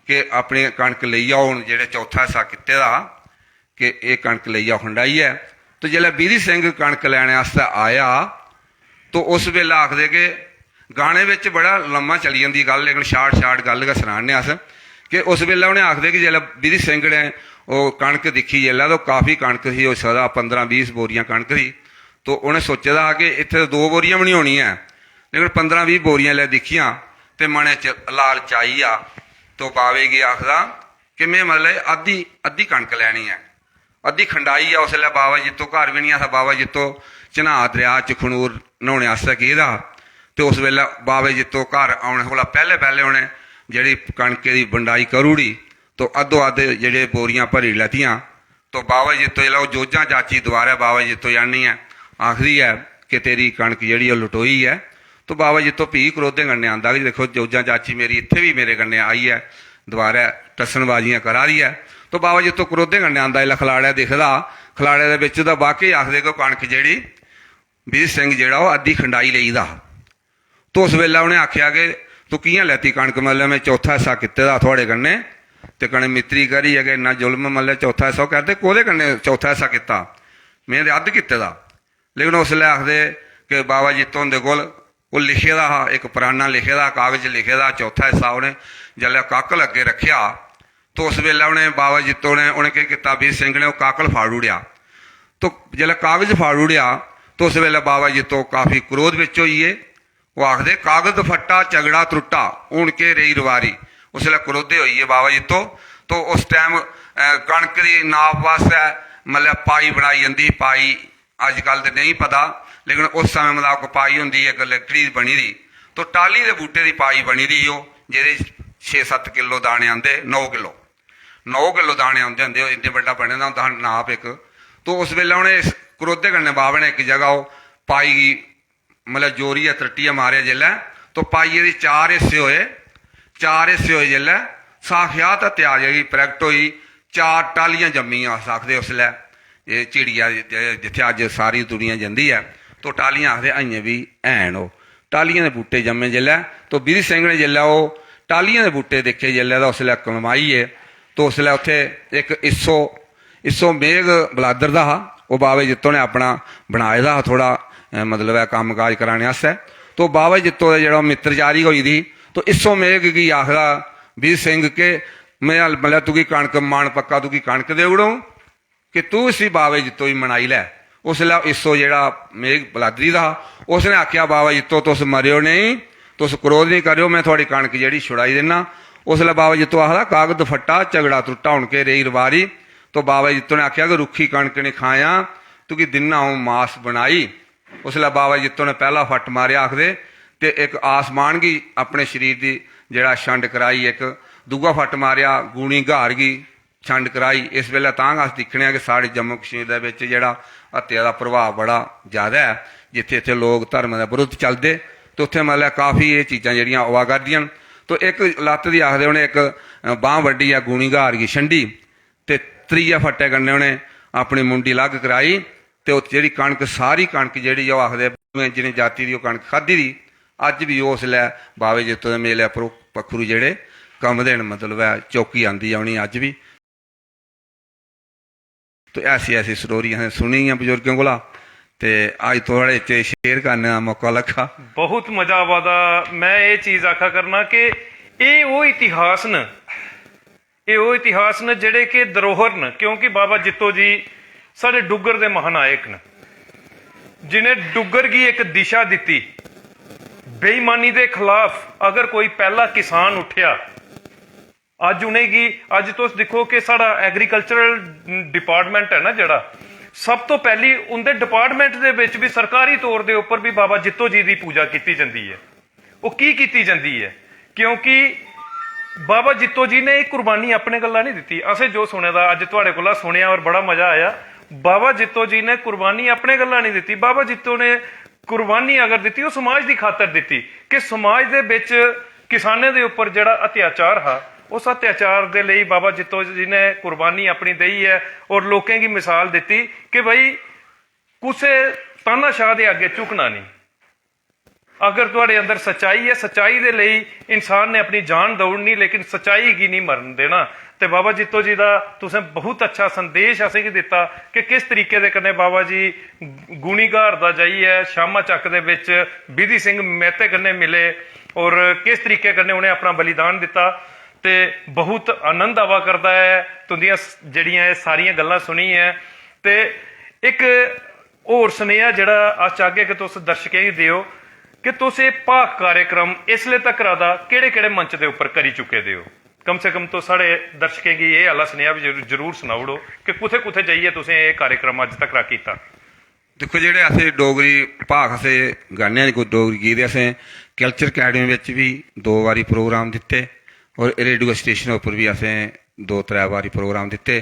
ਕਿ ਆਪਣੀ ਕਣਕ ਲਈ ਆਓ, ਹੁਣ ਜਿਹੜੇ ਚੌਥਾ ਹਿੱਸਾ ਕੀਤੇ ਦਾ ਕਿ ਇਹ ਕਣਕ ਲਈ ਆਓ ਹੰਡਾਈ ਹੈ। ਤਾਂ ਜਿਸਲੇ ਬੀਰੀ ਸਿੰਘ ਕਣਕ ਲੈਣ ਵਾਸਤੇ ਆਇਆ ਤਾਂ ਉਸ ਵੇਲੇ ਆਖਦੇ ਕਿ ਗਾਣੇ ਵਿੱਚ ਬੜਾ ਲੰਮਾ ਚਲੀ ਜਾਂਦੀ ਗੱਲ, ਲੇਕਿਨ ਸ਼ਾਰਟ ਗੱਲ ਦਾ ਸੁਣਾਣੇ ਅਸ ਕਿ ਉਸ ਵੇਲੇ ਉਹਨੇ ਆਖਦੇ ਕਿ ਜਿਸਲੇ ਬੀਰੀ ਸਿੰਘ ਨੇ ਉਹ ਕਣਕ ਦੇਖੀ ਜਿਸਲੇ ਤਾਂ ਕਾਫੀ ਕਣਕ ਸੀ, ਉਹ ਸਦਾ 15-20 ਬੋਰੀਆਂ ਕਣਕ ਸੀ। ਤਾਂ ਉਹਨੇ ਸੋਚਿਆ ਕਿ ਇੱਥੇ 2 ਬੋਰੀਆਂ ਵੀ ਨਹੀਂ ਹੋਣੀਆਂ, ਲੇਕਿਨ 15-20 ਬੋਰੀਆਂ ਲੈ ਦੇਖੀਆਂ ਤੇ ਮਨੇ 'ਚ ਲਾਲਚ ਆਈ ਆ। ਤਾਂ ਬਾਵੇ ਕੀ ਆਖਦਾ ਕਿ ਮੈਂ ਮਤਲਬ ਅੱਧੀ ਕਣਕ ਲੈਣੀ ਹੈ, ਅੱਧੀ ਖੰਡਾਈ ਆ। ਉਸ ਵੇਲੇ ਬਾਬਾ ਜਿੱਤੋਂ ਘਰ ਵੀ ਨਹੀਂ ਆ, ਬਾਬਾ ਜਿੱਤੋਂ ਚਨਾਹ ਦਰਿਆ 'ਚ ਖਨੂਰ ਨਹਾਉਣੇ ਵਾਸਤੇ ਕਿਹਦਾ। ਤੇ ਉਸ ਵੇਲੇ ਬਾਬੇ ਜਿੱਤੋਂ ਘਰ ਆਉਣ ਕੋਲ ਪਹਿਲੇ ਉਹਨੇ ਜਿਹੜੀ ਕਣਕ ਦੀ ਵੰਡਾਈ ਕਰੂੜੀ ਤਾਂ ਅੱਧੋ ਅੱਧ ਜਿਹੜੇ ਬੋਰੀਆਂ ਭਰੀ ਲੈਤੀਆਂ। ਤਾਂ ਬਾਬਾ ਜਿੱਤੋਂ ਜਿਹੜਾ ਉਹ ਜੋਜਾਂ ਚਾਚੀ ਦੁਆਰਾ ਬਾਬਾ ਜਿੱਤੋਂ ਜਾਣੀ ਹੈ, ਆਖਦੀ ਹੈ ਕਿ ਤੇਰੀ ਕਣਕ ਜਿਹੜੀ ਉਹ ਲੁਟੋਈ ਹੈ। ਤਾਂ ਬਾਬਾ ਜਿੱਤੋਂ ਭੀ ਕਰੋਧੇ ਗੰਨੇ ਆਂਦਾ ਕਿ ਦੇਖੋ ਜੋਜਾਂ ਚਾਚੀ ਮੇਰੀ ਇੱਥੇ ਵੀ ਮੇਰੇ ਗੰਨੇ ਆਈ ਹੈ, ਦੁਬਾਰਾ ਟੱਸਣਬਾਜ਼ੀਆਂ ਕਰਾ ਰਹੀ ਹੈ। ਤਾਂ ਬਾਬਾ ਜਿੱਤੋਂ ਕਰੋਧੇ ਗੰਨੇ ਆਂਦਾ ਇਹ ਖਲਾੜਿਆ ਦਿਖਦਾ, ਖਲਾੜੇ ਦੇ ਵਿੱਚ ਤਾਂ ਵਾਕਈ ਆਖਦੇ ਕਿ ਕਣਕ ਜਿਹੜੀ ਬੀਰ ਸਿੰਘ ਜਿਹੜਾ ਉਹ ਅੱਧੀ ਖੰਡਾਈ ਲਈਦਾ। ਤਾਂ ਉਸ ਵੇਲੇ ਉਹਨੇ ਆਖਿਆ ਕਿ ਤੂੰ ਕਿਹਾਂ ਲੈਤੀ ਕਣਕ, ਮਤਲਬ ਮੈਂ ਚੌਥਾ ਹਿੱਸਾ ਕੀਤੇ ਦਾ ਤੁਹਾਡੇ ਕੰਨੇ ਤੇ ਕਣੇ ਮਿੱਤਰੀ ਕਰੀ ਹੈ ਕਿ ਇੰਨਾ ਜ਼ੁਲਮ, ਮਤਲਬ ਚੌਥਾ ਹਿੱਸਾ। ਉਹ ਕਹਿੰਦੇ ਕੋਹਦੇ ਕੰਨੇ ਚੌਥਾ ਹਿੱਸਾ ਕੀਤਾ, ਮੈਂ ਤੇ ਅੱਧ ਕੀਤੇ ਦਾ। ਲੇਕਿਨ ਉਸ ਵੇਲੇ ਆਖਦੇ ਕਿ ਬਾਬਾ ਜਿੱਤੋਂ ਦੇ ਕੋਲ ਉਹ ਲਿਖੇ ਦਾ ਇੱਕ ਪੁਰਾਣਾ ਲਿਖੇ ਦਾ ਕਾਗਜ਼ ਲਿਖੇ ਦਾ ਚੌਥਾ ਹਿੱਸਾ ਉਹਨੇ ਜਦ ਕਾਕਲ ਅੱਗੇ ਰੱਖਿਆ। ਤਾਂ ਉਸ ਵੇਲੇ ਉਹਨੇ ਬਾਬਾ ਜਿੱਤੋਂ ਨੇ ਉਹਨੇ ਕੀ ਕੀਤਾ, ਵੀਰ ਸਿੰਘ ਨੇ ਉਹ ਕਾਕਲ ਫਾੜ ਉੜਿਆ। ਤਾਂ ਜਦ ਕਾਗਜ਼ ਫਾੜ ਉੜਿਆ ਤਾਂ ਉਸ ਵੇਲੇ ਬਾਬਾ ਜਿੱਤੋਂ ਕਾਫੀ ਕ੍ਰੋਧ ਵਿੱਚ ਹੋਈਏ। ਉਹ ਆਖਦੇ ਕਾਗਜ਼ ਫੱਟਾ ਝਗੜਾ ਤਰੁੱਟਾ ਹੁਣ ਕੇ ਰਹੀ ਰਵਾਰੀ। ਉਸ ਵੇਲੇ ਕ੍ਰੋਧੇ ਹੋਈਏ ਬਾਬਾ ਜਿੱਤੋਂ। ਤਾਂ ਉਸ ਟਾਈਮ ਕਣਕ ਦੀ ਨਾਪ ਵਾਸਤੇ ਮਤਲਬ ਪਾਈ ਬਣਾਈ ਜਾਂਦੀ, ਪਾਈ ਅੱਜ ਕੱਲ੍ਹ ਤਾਂ ਨਹੀਂ ਪਤਾ, ਲੇਕਿਨ ਉਸ ਸਮੇਂ ਮਤਲਬ ਪਾਈ ਹੁੰਦੀ ਇੱਕ ਲੱਕੜੀ ਬਣੀ ਦੀ। ਤਾਂ ਟਾਹਲੀ ਦੇ ਬੂਟੇ ਦੀ ਪਾਈ ਬਣੀ ਦੀ ਉਹ, ਜਿਹਦੇ 6-7 ਕਿਲੋ ਦਾਣੇ ਆਉਂਦੇ, 9 ਕਿਲੋ ਦਾਣੇ ਆਉਂਦੇ ਹੁੰਦੇ, ਉਹ ਇੰਨੇ ਵੱਡਾ ਬਣਿਆ ਦਾ ਹੁੰਦਾ ਨਾਪ ਇੱਕ। ਤਾਂ ਉਸ ਵੇਲੇ ਉਹਨੇ ਕਰੋਧੇ ਕਰਨੇ ਬਾਬੇ ਨੇ ਇੱਕ ਜਗ੍ਹਾ ਉਹ ਪਾਈ ਗਈ ਮਤਲਬ ਜੋਰੀ ਤਰੱਟੀਆ ਮਾਰਿਆ ਜਿੱਲੇ। ਤਾਂ ਪਾਈਏ ਦੀ 4 ਹਿੱਸੇ ਹੋਏ ਜਿੱਲੇ ਸਾਖਿਆਤ ਤਿਆਰ ਜਿਹੜੀ ਪ੍ਰਗਟ ਹੋਈ, 4 ਟਾਹਲੀਆਂ ਜੰਮੀਆਂ ਆਖਦੇ ਉਸ ਵੇਲੇ। ਇਹ ਚਿੜੀਆ ਜਿੱਥੇ ਅੱਜ ਸਾਰੀ ਦੁਨੀਆ ਜਾਂਦੀ ਹੈ ਤਾਂ ਟਾਹਲੀਆਂ ਆਖਦੇ ਆਈਆਂ ਵੀ ਐਨ, ਉਹ ਟਾਹਲੀਆਂ ਦੇ ਬੂਟੇ ਜੰਮੇ ਜਿੱਲੇ। ਤਾਂ ਬੀਰੀ ਸਿੰਘ ਨੇ ਜਿੱਲੇ ਉਹ ਟਾਹਲੀਆਂ ਦੇ ਬੂਟੇ ਦੇਖੇ ਜਿੱਲੇ ਦਾ ਉਸ ਵੇਲੇ ਕਲਮਾਈ ਹੈ। ਤਾਂ ਉਸ ਵੇਲੇ ਉੱਥੇ ਇੱਕ ਇਸੋ ਮੇਘ ਬਲਾਦਰ ਦਾ ਉਹ ਬਾਬੇ ਜਿੱਤੋਂ ਨੇ ਆਪਣਾ ਬਣਾਏ ਦਾ ਥੋੜਾ ਮਤਲਬ ਹੈ ਕੰਮ ਕਾਜ ਕਰਾਣੇ ਵਾਸਤੇ। ਤਾਂ ਬਾਬਾ ਜਿੱਤੋਂ ਦਾ ਜਿਹੜਾ ਮਿੱਤਰਜਾਰੀ ਹੋਈ ਦੀ ਤਾਂ ਇਸੋ ਮੇਘ ਕੀ ਆਖਦਾ ਵੀਰ ਸਿੰਘ ਕਿ ਮੈਂ ਮਤਲਬ ਤੂੰ ਕੀ ਕਣਕ ਮਾਣ ਪੱਕਾ ਤੂੰ ਕੀ ਕਣਕ ਦੇ ਉੜੋ ਕਿ ਤੂੰ ਇਸੀ ਬਾਬੇ ਜਿੱਤੋਂ ਹੀ ਮਨਾਈ ਲੈ। ਉਸ ਵੇਲੇ ਇਸੋ ਜਿਹੜਾ ਮੇਘ ਬਲਾਦਰੀ ਦਾ ਉਸਨੇ ਆਖਿਆ ਬਾਬਾ ਜਿੱਤੋਂ ਤੁਸ ਮਰਿਓ ਨਹੀਂ, ਤੁਸ ਕ੍ਰੋਧ ਨਹੀਂ ਕਰਿਓ, ਮੈਂ ਤੁਹਾਡੀ ਕਣਕ ਜਿਹੜੀ ਛੁਡਾਈ ਦੇਣਾ। ਉਸ ਵੇਲੇ ਬਾਬਾ ਜਿੱਤੋਂ ਆਖਦਾ ਕਾਗਜ਼ ਫੱਟਾ ਝਗੜਾ ਤਰੁੱਟਾ ਹੁਣ ਕੇ ਰਹੀ ਰਵਾਰੀ। ਤਾਂ ਬਾਬਾ ਜਿੱਤੋਂ ਨੇ ਆਖਿਆ ਕਿ ਰੁੱਖੀ ਕਣਕ ਨੇ ਖਾਇਆ ਤੂੰ ਕੀ ਦਿਨਾਂ ਉਹ ਮਾਸ ਬਣਾਈ। ਉਸ ਵੇਲੇ ਬਾਬਾ ਜਿੱਤੋਂ ਨੇ ਪਹਿਲਾ ਫੱਟ ਮਾਰਿਆ ਆਖਦੇ ਤੇ ਇੱਕ ਆਸਮਾਨ ਗਈ ਆਪਣੇ ਸਰੀਰ ਦੀ ਜਿਹੜਾ ਛੰਡ ਕਰਾਈ, ਇੱਕ ਦੂਆ ਫੱਟ ਮਾਰਿਆ ਗੂਣੀ ਘਾਰ ਗਈ ਛੰਡ ਕਰਾਈ। ਇਸ ਵੇਲੇ ਤਾਂ ਅਸ ਦੇਖਣੇ ਕਿ ਸਾਡੇ ਜੰਮੂ ਕਸ਼ਮੀਰ ਦੇ ਵਿੱਚ ਜਿਹੜਾ ਹੱਤਿਆ ਦਾ ਪ੍ਰਭਾਵ ਬੜਾ ਜ਼ਿਆਦਾ ਹੈ, ਜਿੱਥੇ ਇੱਥੇ ਲੋਕ ਧਰਮ ਦੇ ਵਿਰੁੱਧ ਚੱਲਦੇ ਤੇ ਉੱਥੇ ਮਤਲਬ ਕਾਫੀ ਇਹ ਚੀਜ਼ਾਂ ਜਿਹੜੀਆਂ ਆਵਾ ਕਰਦੀਆਂ। ਤਾਂ ਇੱਕ ਲੱਤ ਦੀ ਆਖਦੇ ਉਹਨੇ ਇੱਕ ਬਾਂਹ ਵੱਡੀ ਆ ਗੂਣੀ ਘਾਰ ਗਈ ਛੰਡੀ ਤੇ ਤੀਆ ਫੱਟੇ ਕੰਨੇ ਉਹਨੇ ਆਪਣੀ ਮੁੰਡੀ ਲੱਗ ਕਰਾਈ। ਤੇ ਉਹ ਜਿਹੜੀ ਕਣਕ ਸਾਰੀ ਕਣਕ ਜਿਹੜੀ ਉਹ ਆਖਦੇ ਜਿਹਨੇ ਜਾਤੀ ਦੀ ਉਹ ਕਣਕ ਖਾਧੀ ਦੀ ਅੱਜ ਵੀ ਉਸ ਲੈ ਬਾਵੇ ਜਿੱਤੋਂ ਦੇ ਮੇਲੇ ਪੱਖਰੂ ਜਿਹੜੇ ਕੰਮ ਦੇਣ ਮਤਲਬ ਹੈ ਚੌਕੀ ਆਉਂਦੀ ਆਉਣੀ ਅੱਜ ਵੀ। तो ऐसी ऐसी स्टोरी असें सुनी बजुर्गें कोला ते अज थोड़े च शेयर करने का मौका लगा। बहुत मजा आवा दा। मैं ये चीज आखा करना कि ये वो इतिहास न, ये वो इतिहास न जेड़े कि धरोहर न, क्योंकि बाबा जित्तो जी साढ़े डुग्गर दे महानायक न, जिन्हें डुग्गर की एक दिशा दी। बेईमानी दे खिलाफ अगर कोई पहला किसान उठिया, अज उनेंगी अज तुस दिखो कि साड़ा एग्रीकल्चरल डिपार्टमेंट है ना जड़ा, सब तो पहली उनके डिपार्टमेंट दे विच भी सरकारी तौर दे उपर भी बाबा जित्तो जी की पूजा की जाती है। वो की जाती है क्योंकि बाबा जित्तो जी ने एक कुर्बानी अपने गल्ला नहीं दी। असें जो सुने दा अज तुहाडे कोला सुनिया और बड़ा मजा आया। बाबा जित्तो जी ने कुर्बानी अपने गल्ला नहीं दी। बाबा जित्तो ने कुर्बानी अगर दी वो समाज की खातर दी कि समाज दे विच किसाने दे उपर जिहड़ा अत्याचार हा उस अत्याचार दे लई बाबा जित्तो जी ने कुर्बानी अपनी दई है और लोकें की मिसाल दी कि भाई कुसे तानाशाह दे अगे झुकना नहीं। अगर तुहाडे अंदर सच्चाई है, सच्चाई दे लई इंसान ने अपनी जान दौड़नी, लेकिन सच्चाई की नहीं मरन देना। ते बाबा जित्तो जी का तुसें बहुत अच्छा संदेश असेंगी दिता कि किस तरीके दे कन्नै बाबा जी गुणीघार दा जाइए शामा चक दे विच विधि सिंह मेहते कन्नै मिले और किस तरीके कन्नै उन्हें अपना बलिदान दिता। ते बहुत आनंद आवा करदा है तुंदियां जड़ियां सारियां गल्लां सुनी है। ते एक होर सुनेहा जेड़ा अस चाहगे कि तुस दर्शकें गी दिओ कि तुस ये भाख कार्यक्रम इसले तक दा केड़े मंच के उपर करी चुके दे हो। कम से कम तो साढ़े दर्शकें की ये आला सुनेहा भी जरूर सुनाई ओड़ो कि कुत्थे कुत्थे जाइए तुसें ये कार्यक्रम अज तक कीता। देखो जेह्ड़े असें डोगरी भाख असें गाने आं कोई डोगरी गीत असें कल्चर अकैडमी बिच भी 2 बारी प्रोग्राम दित्ते और रेडियो स्टेशन उपर भी असें 2-3 बारी प्रोग्राम दित्ते।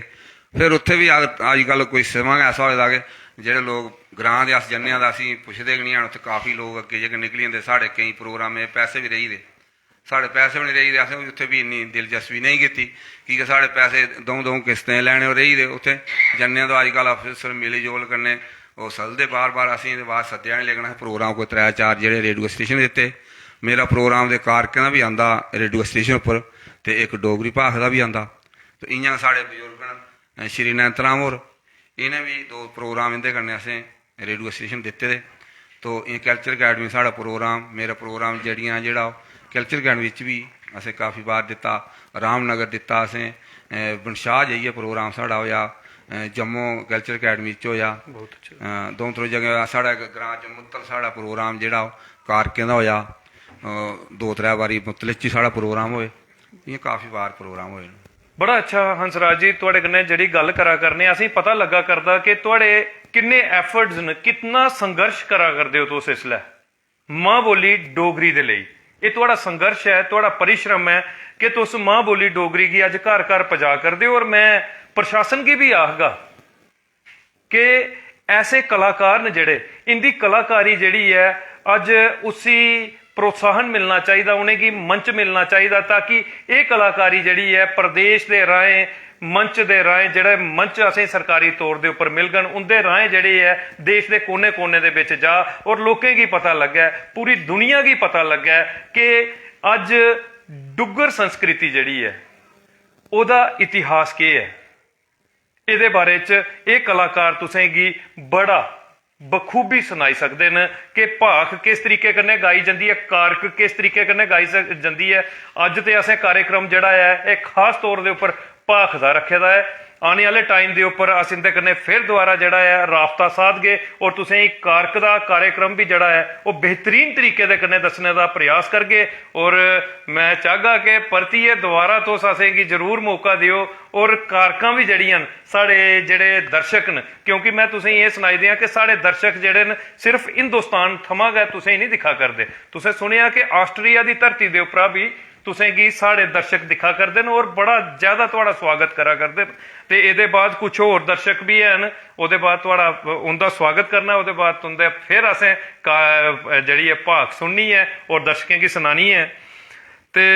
फिर उत्थे भी अजकल कोई समां ऐसा होए दा कि जेह्ड़े लोग ग्रां दे अस जन्ने आं तां असीं पुछदे गै निं हैन। उत्थे काफ़ी लोग अग्गे जेह्के निकली जंदे। साढ़े केईं प्रोग्राम पैसे भी रेही दे, साढ़े पैसे भी नहीं रेही दे। असें उत्थे भी इन्नी दिलचस्पी नहीं कीती कि साढ़े पैसे 2 किस्तें लैने और रेही दे। उत्थे जन्ने तो अजकल अफसर मिली जोल कन्नै ओह् सददे बार असीं ते बाद सद्देआ नहीं, लेकिन असें प्रोग्राम कोई 3-4 जेह्ड़े रेडियो स्टेशन दित्ते। मेरा प्रोग्राम दे कारकें दा भी आंदा रेडियो स्टेशन उप्पर ते एक डोगरी भाख दा भी आंदा। ते इ'यां साढ़े बजुर्ग न श्री नैंत राम होर, इ'नें भी 2 प्रोग्राम इंदे कन्नै असें रेडियो स्टेशन दित्ते दे। तो कल्चर अकैडमी साढ़ा प्रोग्राम, मेरा प्रोग्राम जेह्ड़ा कल्चर अकैडमी च भी असें काफ़ी बार दित्ता। रामनगर दित्ता असें, बनशाह जाइयै प्रोग्राम साढ़ा होया, जम्मू कल्चर अकैडमी च होया। बहुत अच्छा। 2-3 जगह साढ़ा ग्रां च मुत्तल साढ़ा प्रोग्राम जेह्ड़ा कारकें दा होया। 2-3 बारी मुत्तल च साढ़ा प्रोग्राम होए। इ'यां काफ़ी बार प्रोग्राम होए। बड़ा अच्छा हंसराज जी, तुहाडे कन्नै जिहड़ी गल करा करने असीं पता लगा करदा कि तुहाडे किन्ने एफर्ट्स न, कितना संघर्ष करा करदे हो तुस इसलै मां बोली डोगरी दे लेई। ये तुहाडा संघर्ष है, तुहाडा परिश्रम है कि तुस मां बोली डोगरी गी अज घर घर पजा करदे हो। और मैं प्रशासन की भी आखगा कि ऐसे कलाकार न जेड़े, इंदी कलाकारी जेड़ी है अज उसी प्रोत्साहन मिलना चाहिए, उन्हेंगी मंच मिलना चाहिए ताकि ये कलाकारी जेड़ी है प्रदेश के राहें मंच दे राहें जेड़े मंच असें सरकारी तौर दे उपर मिलगन, उनके राहें जेड़ी है देश के कोने कोने दे विच जा और लोकें की पता लगे, पूरी दुनिया की पता लगे कि अज डुग्गर संस्कृति जेड़ी है ओदा इतिहास के है। इहदे बारे च ये कलाकार तुसेंगी बड़ा बखूबी सुनाई सकते हैं कि भाख किस तरीके कन्नै गाई जाती है, कारक किस तरीके कन्नै गाई जाती है। अज तो असें कार्यक्रम जिहड़ा है एक खास तौर के उपर भाख दा रखे दा है। आने वाले टाइम के उपर अस इंदे कन्नै फिर दोबारा जिहड़ा है राबता साधगे और तुसें कारक दा कार्यक्रम भी जिहड़ा है वो बेहतरीन तरीके दे कन्नै दस्सने दा प्रयास करगे। और मैं चाहगा कि परतियै दोबारा तुस असेंगी जरूर मौका दिओ और कारकां भी जड़ियां न साढ़े जेड़े दर्शक न, क्योंकि मैं तुसें ये सनाई दियां कि साढ़े दर्शक जेड़े न सिर्फ हिंदुस्तान थमां गै तुसें नहीं दिखा करदे। तुसें सुनेआ कि आस्ट्रेलिया की धरती के उपरा भी तुसेंगी साढ़े दर्शक दिखा करते हैं और बड़ा ज्यादा तुहाड़ा स्वागत करा करते। ते एहदे बाद कुछ होर दर्शक भी हैन, ओहदे बाद तुहाड़ा उनका स्वागत करना, ओहदे बाद तुंदे फिर असें जेड़ी है भाख सुननी है और दर्शकें की सुनानी है। ते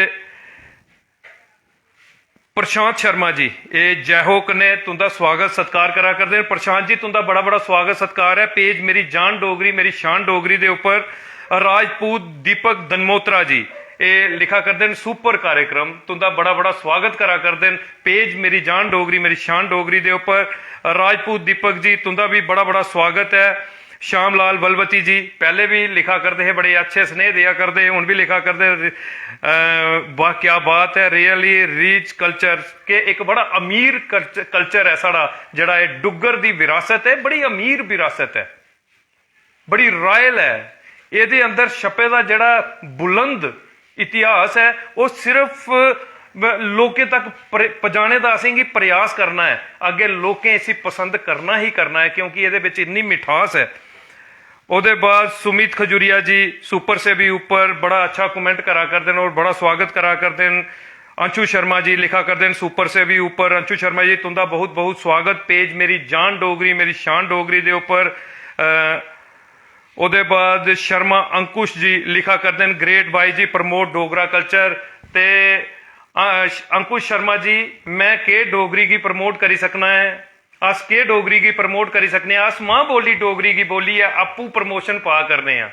प्रशांत शर्मा जी ये जय हो कन्नै तुंदा स्वागत सत्कार करा करते हैं। प्रशांत जी तुंदा बड़ा बड़ा स्वागत सत्कार है। पेज मेरी जान डोगरी मेरी शान डोगरी दे उपर राजपूत दीपक धनमोत्रा जी ये लिखा करते सुपर कार्यक्रम तुंदा बड़ा बड़ा स्वागत करा करते पेज मेरी जान डोगरी मेरी शान डोगरी दे उपर राजपूत दीपक जी तुंदा भी बड़ा बड़ा स्वागत है। श्याम लाल बलवती जी पहले भी लिखा करते हैं, बड़े अच्छे स्नेह दिया करते हैं, हुण भी लिखा करते वाह क्या बात है, रियली रिच कल्चर के एक बड़ा अमीर कल्चर है साड़ा जड़ा है डुग्गर दी विरासत है, बड़ी अमीर विरासत है, बड़ी रॉयल है। ਇਹਦੇ अंदर छपे ਦਾ ਜਿਹੜਾ बुलंद इतिहास है वो सिर्फ लोकें तक पजाने का असें प्रयास करना है, अगे लोकें इसी पसंद करना ही करना है क्योंकि ये विच इन्नी मिठास है। ਉਹਦੇ बाद सुमित खजूरिया जी सुपर से भी ऊपर बड़ा अच्छा कमेंट करा करते हैं और बड़ा स्वागत करा करते हैं। अंशु शर्मा जी लिखा करते हैं सुपर से भी ऊपर, अंशु शर्मा जी तुंदा बहुत बहुत स्वागत पेज मेरी जान डोगरी मेरी शान डोगरी दे ऊपर। ਉਹਦੇ बाद शर्मा अंकुश जी लिखा करते हैं ग्रेट बाई जी प्रमोट डोगरा कल्चर। ते अंकुश शर्मा जी मैं के डोगरी की प्रमोट करी सकना है, अस के डोगरी की प्रमोट करी सकने, अस मां बोली डोगरी की बोली है आपू प्रमोशन पा करने हैं,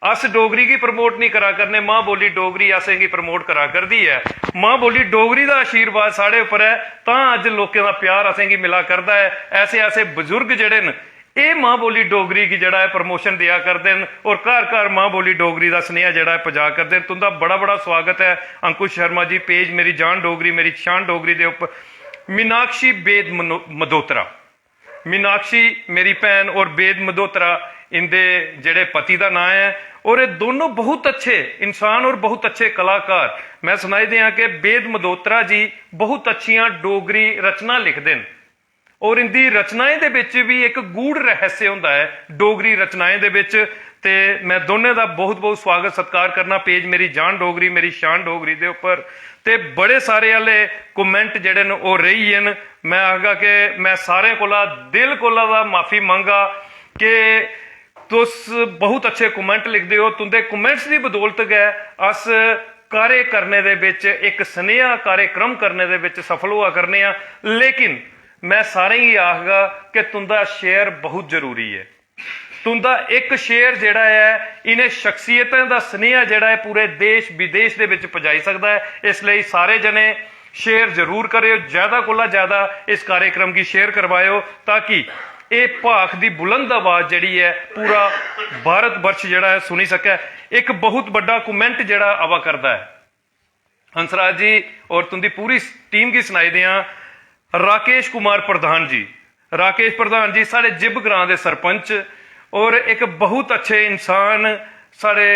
अस डोगरी की प्रमोट नहीं करा करने, मां बोली डोगरी असें की प्रमोट करा करदी है। मां बोली डोगरी का आशीर्वाद साढ़े उपर है तां अज लोकें का प्यार असें की मिला करदा है। ऐसे ऐसे बजुर्ग जेड़े न ये मां बोली डोगरी की जड़ा है प्रमोशन दिया करते हैं और घर घर मां बोली डोगरी का स्नेहा जड़ा है पजा करते हैं। तुंदा बड़ा बड़ा स्वागत है अंकुश शर्मा जी पेज मेरी जान डोगरी मेरी शान डोगरी दे उपर। मीनाक्षी बेद मदोत्रा, मीनाक्षी मेरी भैन और बेद मदोत्रा इंदे जेड़े पति का नाम है और ये दोनों बहुत अच्छे इंसान और बहुत अच्छे कलाकार। मैं सुनाई दिया कि बेद मदोत्रा जी बहुत अच्छियां डोगरी रचना लिखते हैं और इनकी रचनाएं दे विच भी एक गूढ़ रहस्य हुंदा है डोगरी रचनाएं दे विच। ते मैं दोनों का बहुत बहुत स्वागत सत्कार करना पेज मेरी जान डोगरी मेरी शान डोगरी दे उपर। ते बड़े सारे आले कमेंट जेड़े न वो रही हैं, मैं आखगा कि मैं सारे कोला दिल कोला दा माफी मंगा कि तुस बहुत अच्छे कमेंट लिखते हो, तुंदे कमेंट्स की बदौलत गै अस कार्य करने दे विच एक स्नेहा कार्यक्रम करने दे विच सफल हुआ करने आ। लेकिन मैं सारे ही आखगा कि तुंदा शेयर बहुत जरूरी है, तुंदा एक शेयर जेड़ा है इन्हें शख्सियतें का स्नेहा जेड़ा है पूरे देश विदेश दे विच पहुंचाई सकता है। इसलिए सारे जने शेयर जरूर करियो, ज्यादा कोला ज्यादा इस कार्यक्रम की शेयर करवायो ताकि ये भाख की बुलंद आवाज जड़ी है पूरा भारत वर्ष जड़ा है सुनी सके। एक बहुत बड़ा कमेंट जड़ा आवा करता है हंसराज जी और तुंदी पूरी टीम की सुनाई दिया। राकेश कुमार प्रधान जी, राकेश प्रधान जी साढ़े जिब ग्रां दे सरपंच और एक बहुत अच्छे इंसान, साढ़े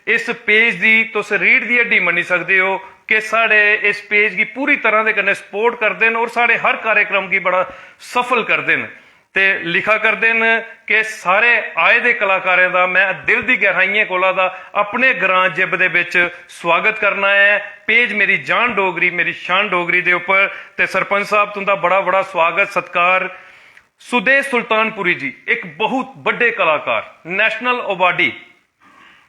इस पेज की तुस रीढ़ की हड्डी मन्नी सकते हो कि साढ़े इस पेज की पूरी तरह के कन्नै सपोर्ट करते हैं और साढ़े हर कार्यक्रम की बड़ा सफल करते हैं। ते लिखा करते हैं कि सारे आए दे कलाकारें का मैं दिल की गहराइयां कोला दा अपने ग्रां जिब दे विच स्वागत करना है पेज मेरी जान डोगरी मेरी शान डोगरी दे उपर। ते सरपंच साहब तुंदा बड़ा बड़ा स्वागत सत्कार। सुदेश सुल्तानपुरी जी एक बहुत बड़े कलाकार, नेशनल अवार्डी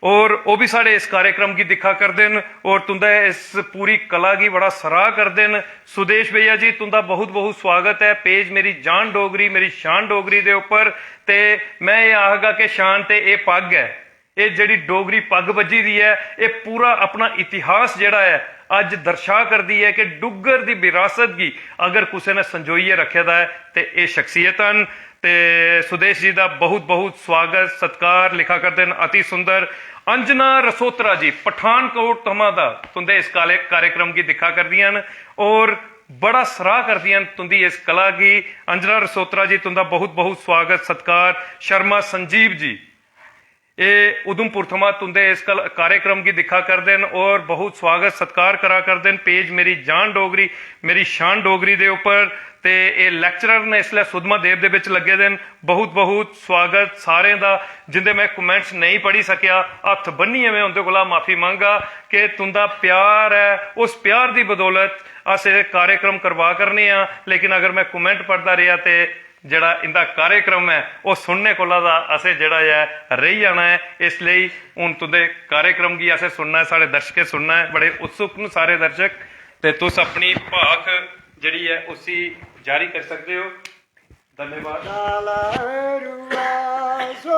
और वो भी साढ़े इस कार्यक्रम की दिखा करते हैं और तुंदा इस पूरी कला की बड़ा सराह करते हैं। सुदेश भैया जी तुंदा बहुत बहुत स्वागत है पेज मेरी जान डोगरी मेरी शान डोगरी दे उपर। ते मैं ये आखगा कि शान ते ये पग है, ये जड़ी डोगरी पग बजी दी है, ये पूरा अपना इतिहास जड़ा है अज दर्शा कर दी है कि डुग्गर की विरासत की अगर किसी ने संजोइए रखे दा है तो ये शख्सियत हैं। ते सुदेश जी का बहुत बहुत स्वागत सत्कार। लिखा करते हैं अति सुंदर। अंजना रसोत्रा जी पठानकोट थमा दा तुंदे इस कार्यक्रम की दिखा कर दियां और बड़ा सराह कर दियां तुंदी इस कला की। अंजना रसोत्रा जी तुंदा बहुत बहुत स्वागत सत्कार। शर्मा संजीव जी ये उधमपुर थमा तुंदे इस कार्यक्रम की दिखा कर देन और बहुत स्वागत सत्कार करा कर देन पेज मेरी जान डोगरी मेरी शान डोगरी दे उपर। ते ये लैक्चरर ने इसलिए सुधमा देव दे विच लगे देन बहुत बहुत स्वागत सारे दा। जिंदे मैं कमेंट्स नहीं पढ़ी सकिया हथ बन्नीए मैं उनके कोला माफी मंगा कि तुंदा प्यार है उस प्यार की बदौलत अस ये कार्यक्रम करवा करने आ। लेकिन अगर मैं कमेंट पढ़ता रहा तो जड़ा इंदा कार्यक्रम है वो सुनने कोला दा असें जड़ा है रही जाना है। इसलिए हूँ तुंदे कार्यक्रम की असें सुनना है, साढ़े दर्शकें सुनना है, बड़े उत्सुक न सारे दर्शक। ते तुस अपनी भाख जड़ी है उसी जारी कर सकते हो। धन्यवाद। सो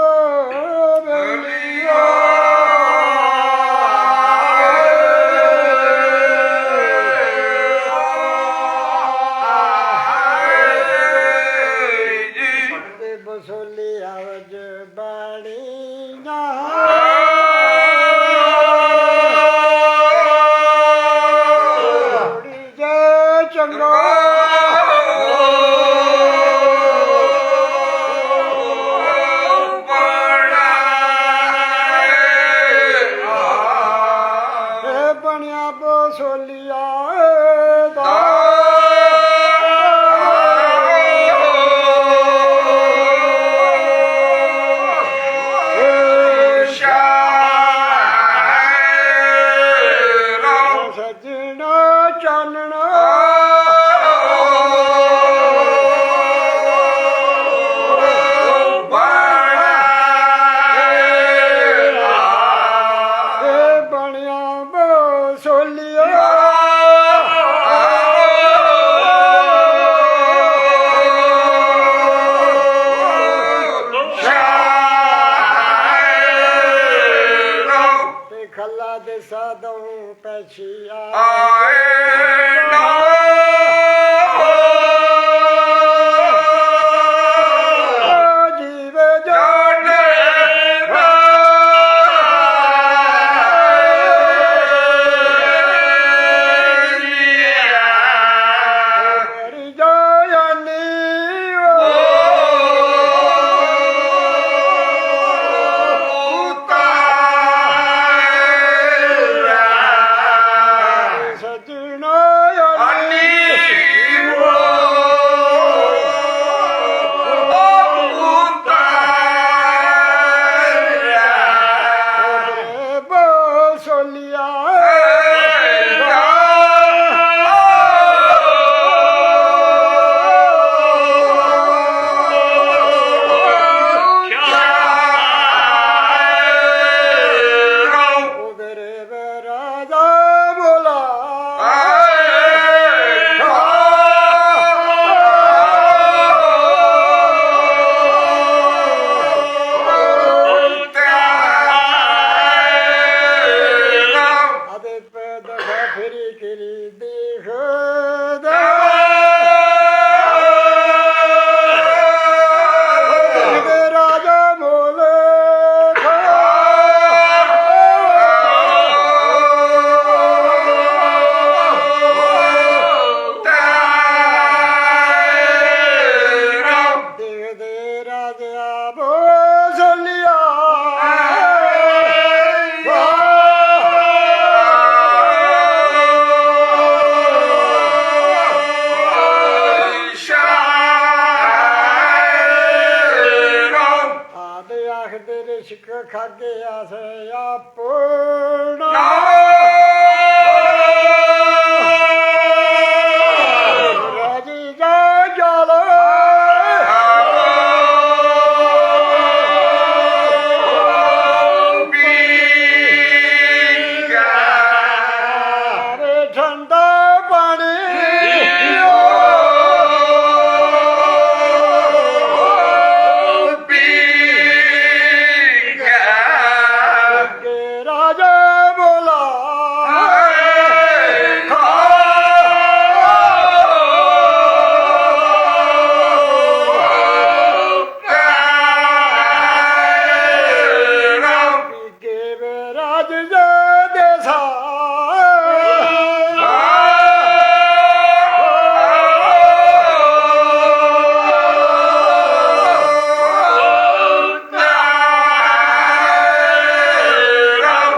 ਦਿਸਾ ਦਉ ਪੈਛੀਆ ਆਏ ਨਾ ਜੀਵੇ ਜਾਨ ਮੇਰੀ ਜਾਨੀ ਸਜਣਾ ਬੋਸੋਲੀਆ ਉਦਰੇ ਰਾਜਾ ਬੋਲਾ ਅਦੇ ਪੈਦਾ ਫਿਰੀ ਕਿਰੀ ਦੇਖਦਾ ਉਦਰੇ ਰਾਜਾ ਬੋਲੇ ਦੇਖਦੇ ਰਾਜਾ ਬੋਸੋਲੀਆ ਆਦੇ ਆਖਦੇ ਰਿਸ਼ਕ ਖਾਗੇ ਆਸੇ ਆਪਣਾ ਰਾਜੀ ਜਾ ਜਲ ਰੇ ਠੰਡਾ ਪਾਣੀ ਅੱਗੇ ਰਾਜਾ ਬੋਲਾ ਅੱਗੇ ਵੇ ਰਾਜ ਜਾ ਦੇਸਾ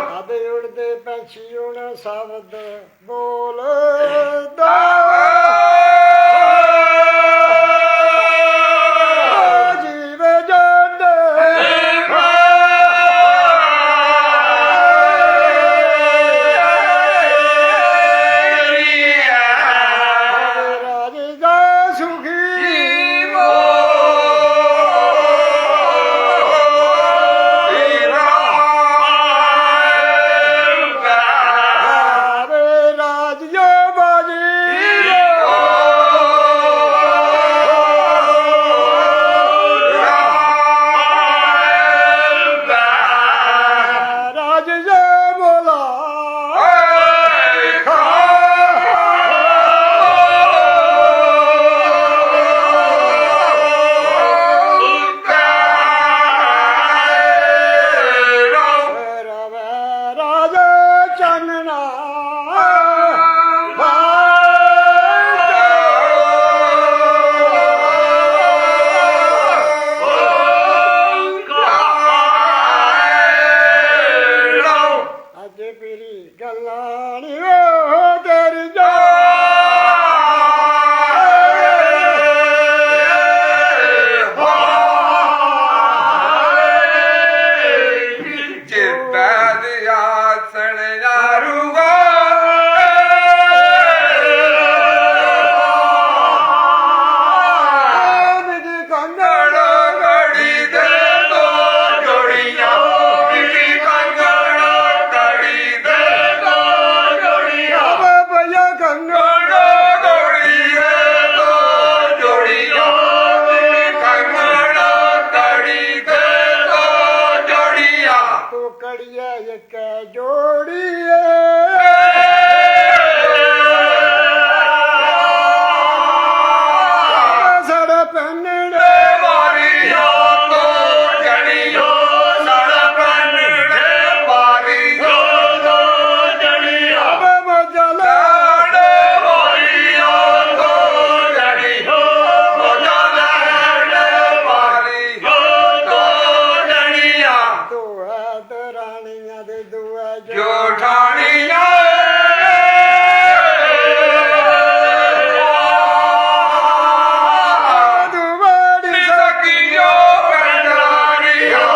ਆਦੇ ਉੜਦੇ ਪੰਛੀ ਉਣ ਸ਼ਬਦ ਬੋਲਦਾ ਜੀਵੇ ਜਾਂਦੇ ਰਾਜ ਦਾ ਸੁਖੀ ਆਵੇ कड़िया एक जोड़िए साड़ा पहनने वारियो तो जड़ियो साड़ा पहनने वारियो तो जड़ियो बाबा जला साड़े वारियो तो जड़ियो मोजा लहड़े वारियो तो जड़िया दुआ दरानिया दे दुआ जो ठाणिया दुआरी सकियो पंडारियो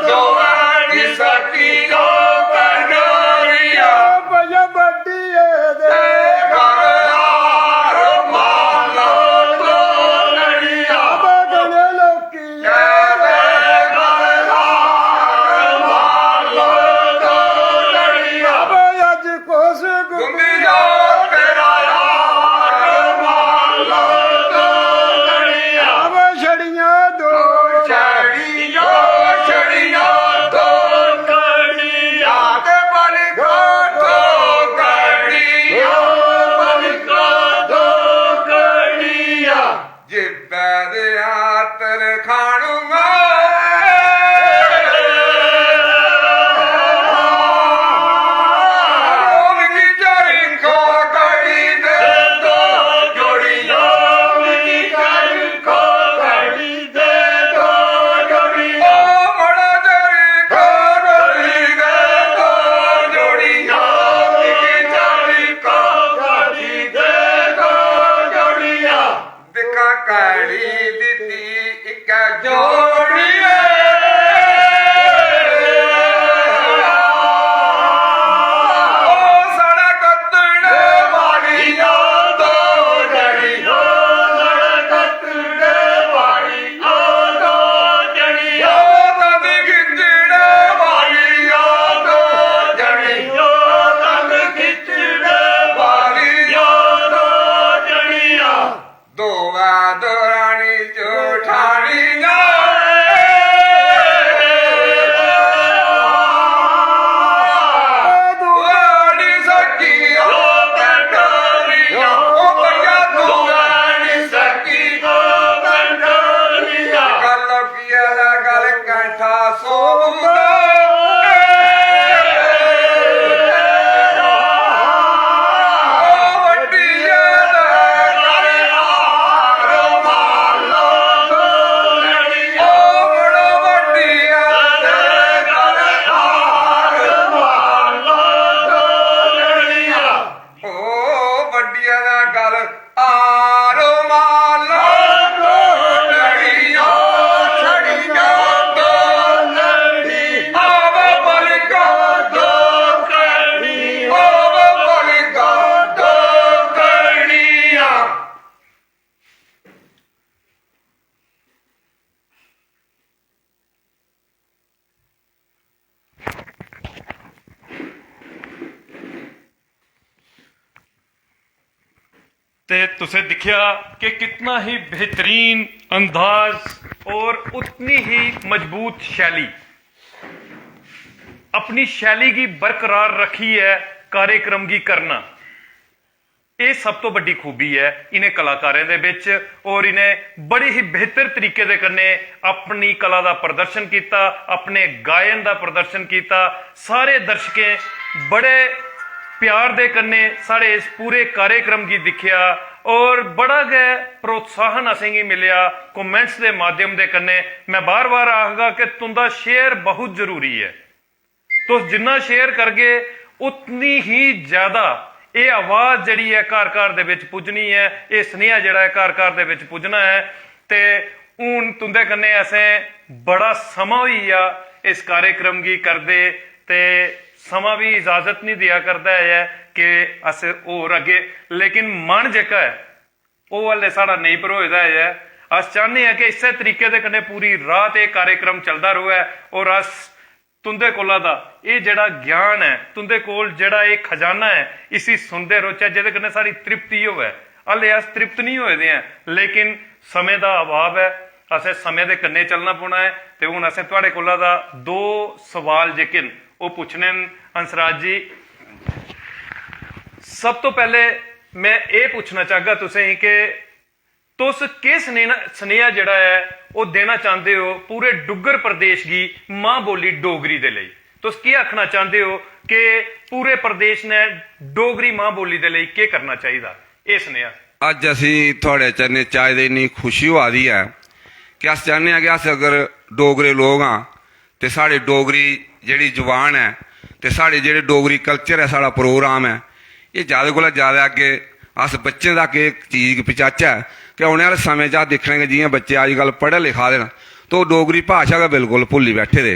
दोवारी सकियो पंडारिया भैया बड्डिए दे बगने लोकी अज कोस अब छड़ियां दो खाणूंगा ਕਾੜੀ ਦਿੱਤੀ ਇੱਕ ਜੋੜੀਏ ਉਹ ਸੜਾ ਕੱਤਣੇ ਵਾਲੀਆਂ ਦੋ ਜੜੀਆਂ ਸੜਾ ਕੱਤਣੇ ਵਾਲੀਆਂ ਦੋ ਜੜੀਆਂ ਤੰਦ ਖਿੱਚਣੇ ਵਾਲੀਆਂ ਦੋ ਜੜੀਆਂ ਤੰਦ ਖਿੱਚਣੇ ਵਾਲੀਆਂ ਦੋ ਜੜੀਆਂ दोवा दोरानी जोठानी दुआरी सकियो पंडारिया ओ भैया दुआरी सकियो पंडारिया गल किया गल कंठा सोबुदा ਤੇ ਤੁਸੀਂ ਦੇਖਿਆ ਕਿ कितना ही बेहतरीन अंदाज और उतनी ही मजबूत शैली अपनी शैली की बरकरार रखी है कार्यक्रम की करना ਇਹ ਸਭ ਤੋਂ ਵੱਡੀ ਖੂਬੀ ਹੈ ਇਨੇ ਕਲਾਕਾਰਾਂ ਦੇ ਵਿੱਚ ਔਰ ਇਨੇ ਬੜੀ ਹੀ ਬਿਹਤਰ ਤਰੀਕੇ ਦੇ ਕੰਨੇ ਆਪਣੀ ਕਲਾ ਦਾ ਪ੍ਰਦਰਸ਼ਨ ਕੀਤਾ ਆਪਣੇ ਗਾਇਨ ਦਾ ਪ੍ਰਦਰਸ਼ਨ ਕੀਤਾ ਸਾਰੇ ਦਰਸ਼ਕੇ ਬੜੇ प्यार दे कन्ने साढ़े इस पूरे कार्यक्रम की दिखिया और बड़ा गै प्रोत्साहन असेंगी मिलिया कमेंट्स के माध्यम दे कन्ने मैं बार बार आखगा कि तुंदा शेयर बहुत जरूरी है तो जिन्ना शेयर करगे उतनी ही ज्यादा ये आवाज़ जिहड़ी है घर घर दे विच पुजनी है ये सुनेहा जिहड़ा है घर घर दे विच पुजना है ते हूँ तुंदे कन्ने असें बड़ा समा होई आ इस कार्यक्रम की करदे ते समा भी इजाजत नहीं दिया करता है कि अस होर अगे लेकिन मन जेका है वो हल्ले साढ़ा नहीं भरोएदा है अस चाहते हैं कि इस तरीके दे कन्नै पूरी रात ये कार्यक्रम चलता रहे और अस तुंदे कोला दा ये जेड़ा ज्ञान है तुंदे कोल जेड़ा ये खजाना है इसी सुनते रोचे जिहदे कन्नै साड़ी तृप्ति होवे हल्ले अस तृप्त नहीं होए दे हैं लेकिन समय दा अभाव है असें समय दे कन्नै चलना पौना है। ते हुण असें तुहाडे कोला दा 2 सवाल जेह्के न ओह् पुच्छने न हंसराज जी। सब तो पहले मैं ये पूछना चाहगा तुसें कि तुस केह् सनेहा जेह्ड़ा है ओह् देना चाहते हो पूरे डुग्गर प्रदेश की मां बोली डोगरी दे लेई? तुस केह् आखना चाहते हो कि पूरे प्रदेश ने डोगरी मां बोली दे लेई केह् करना चाहिदा? ये सनेहा अज असी थोड़े चरने चाहे दे इन्नी खुशी होआ दी है कि अस चाहने कि अस अगर डोगरे लोग हाँ तो साढ़े डोगरी जेह्ड़ी जबान है तो साढ़े जेह्ड़े डोगरी कल्चर है, साढ़ा प्रोग्राम है, ये ज़्यादा कोला ज़्यादा अग्गे अस बच्चें तक एक चीज़ पहुँचाचै कि औने आह्ले समें च दिक्खने कि जियां बच्चे अजकल पढ़े लिखा दे न तो डोगरी भाशा गै बिल्कुल भुल्ली बैठे दे।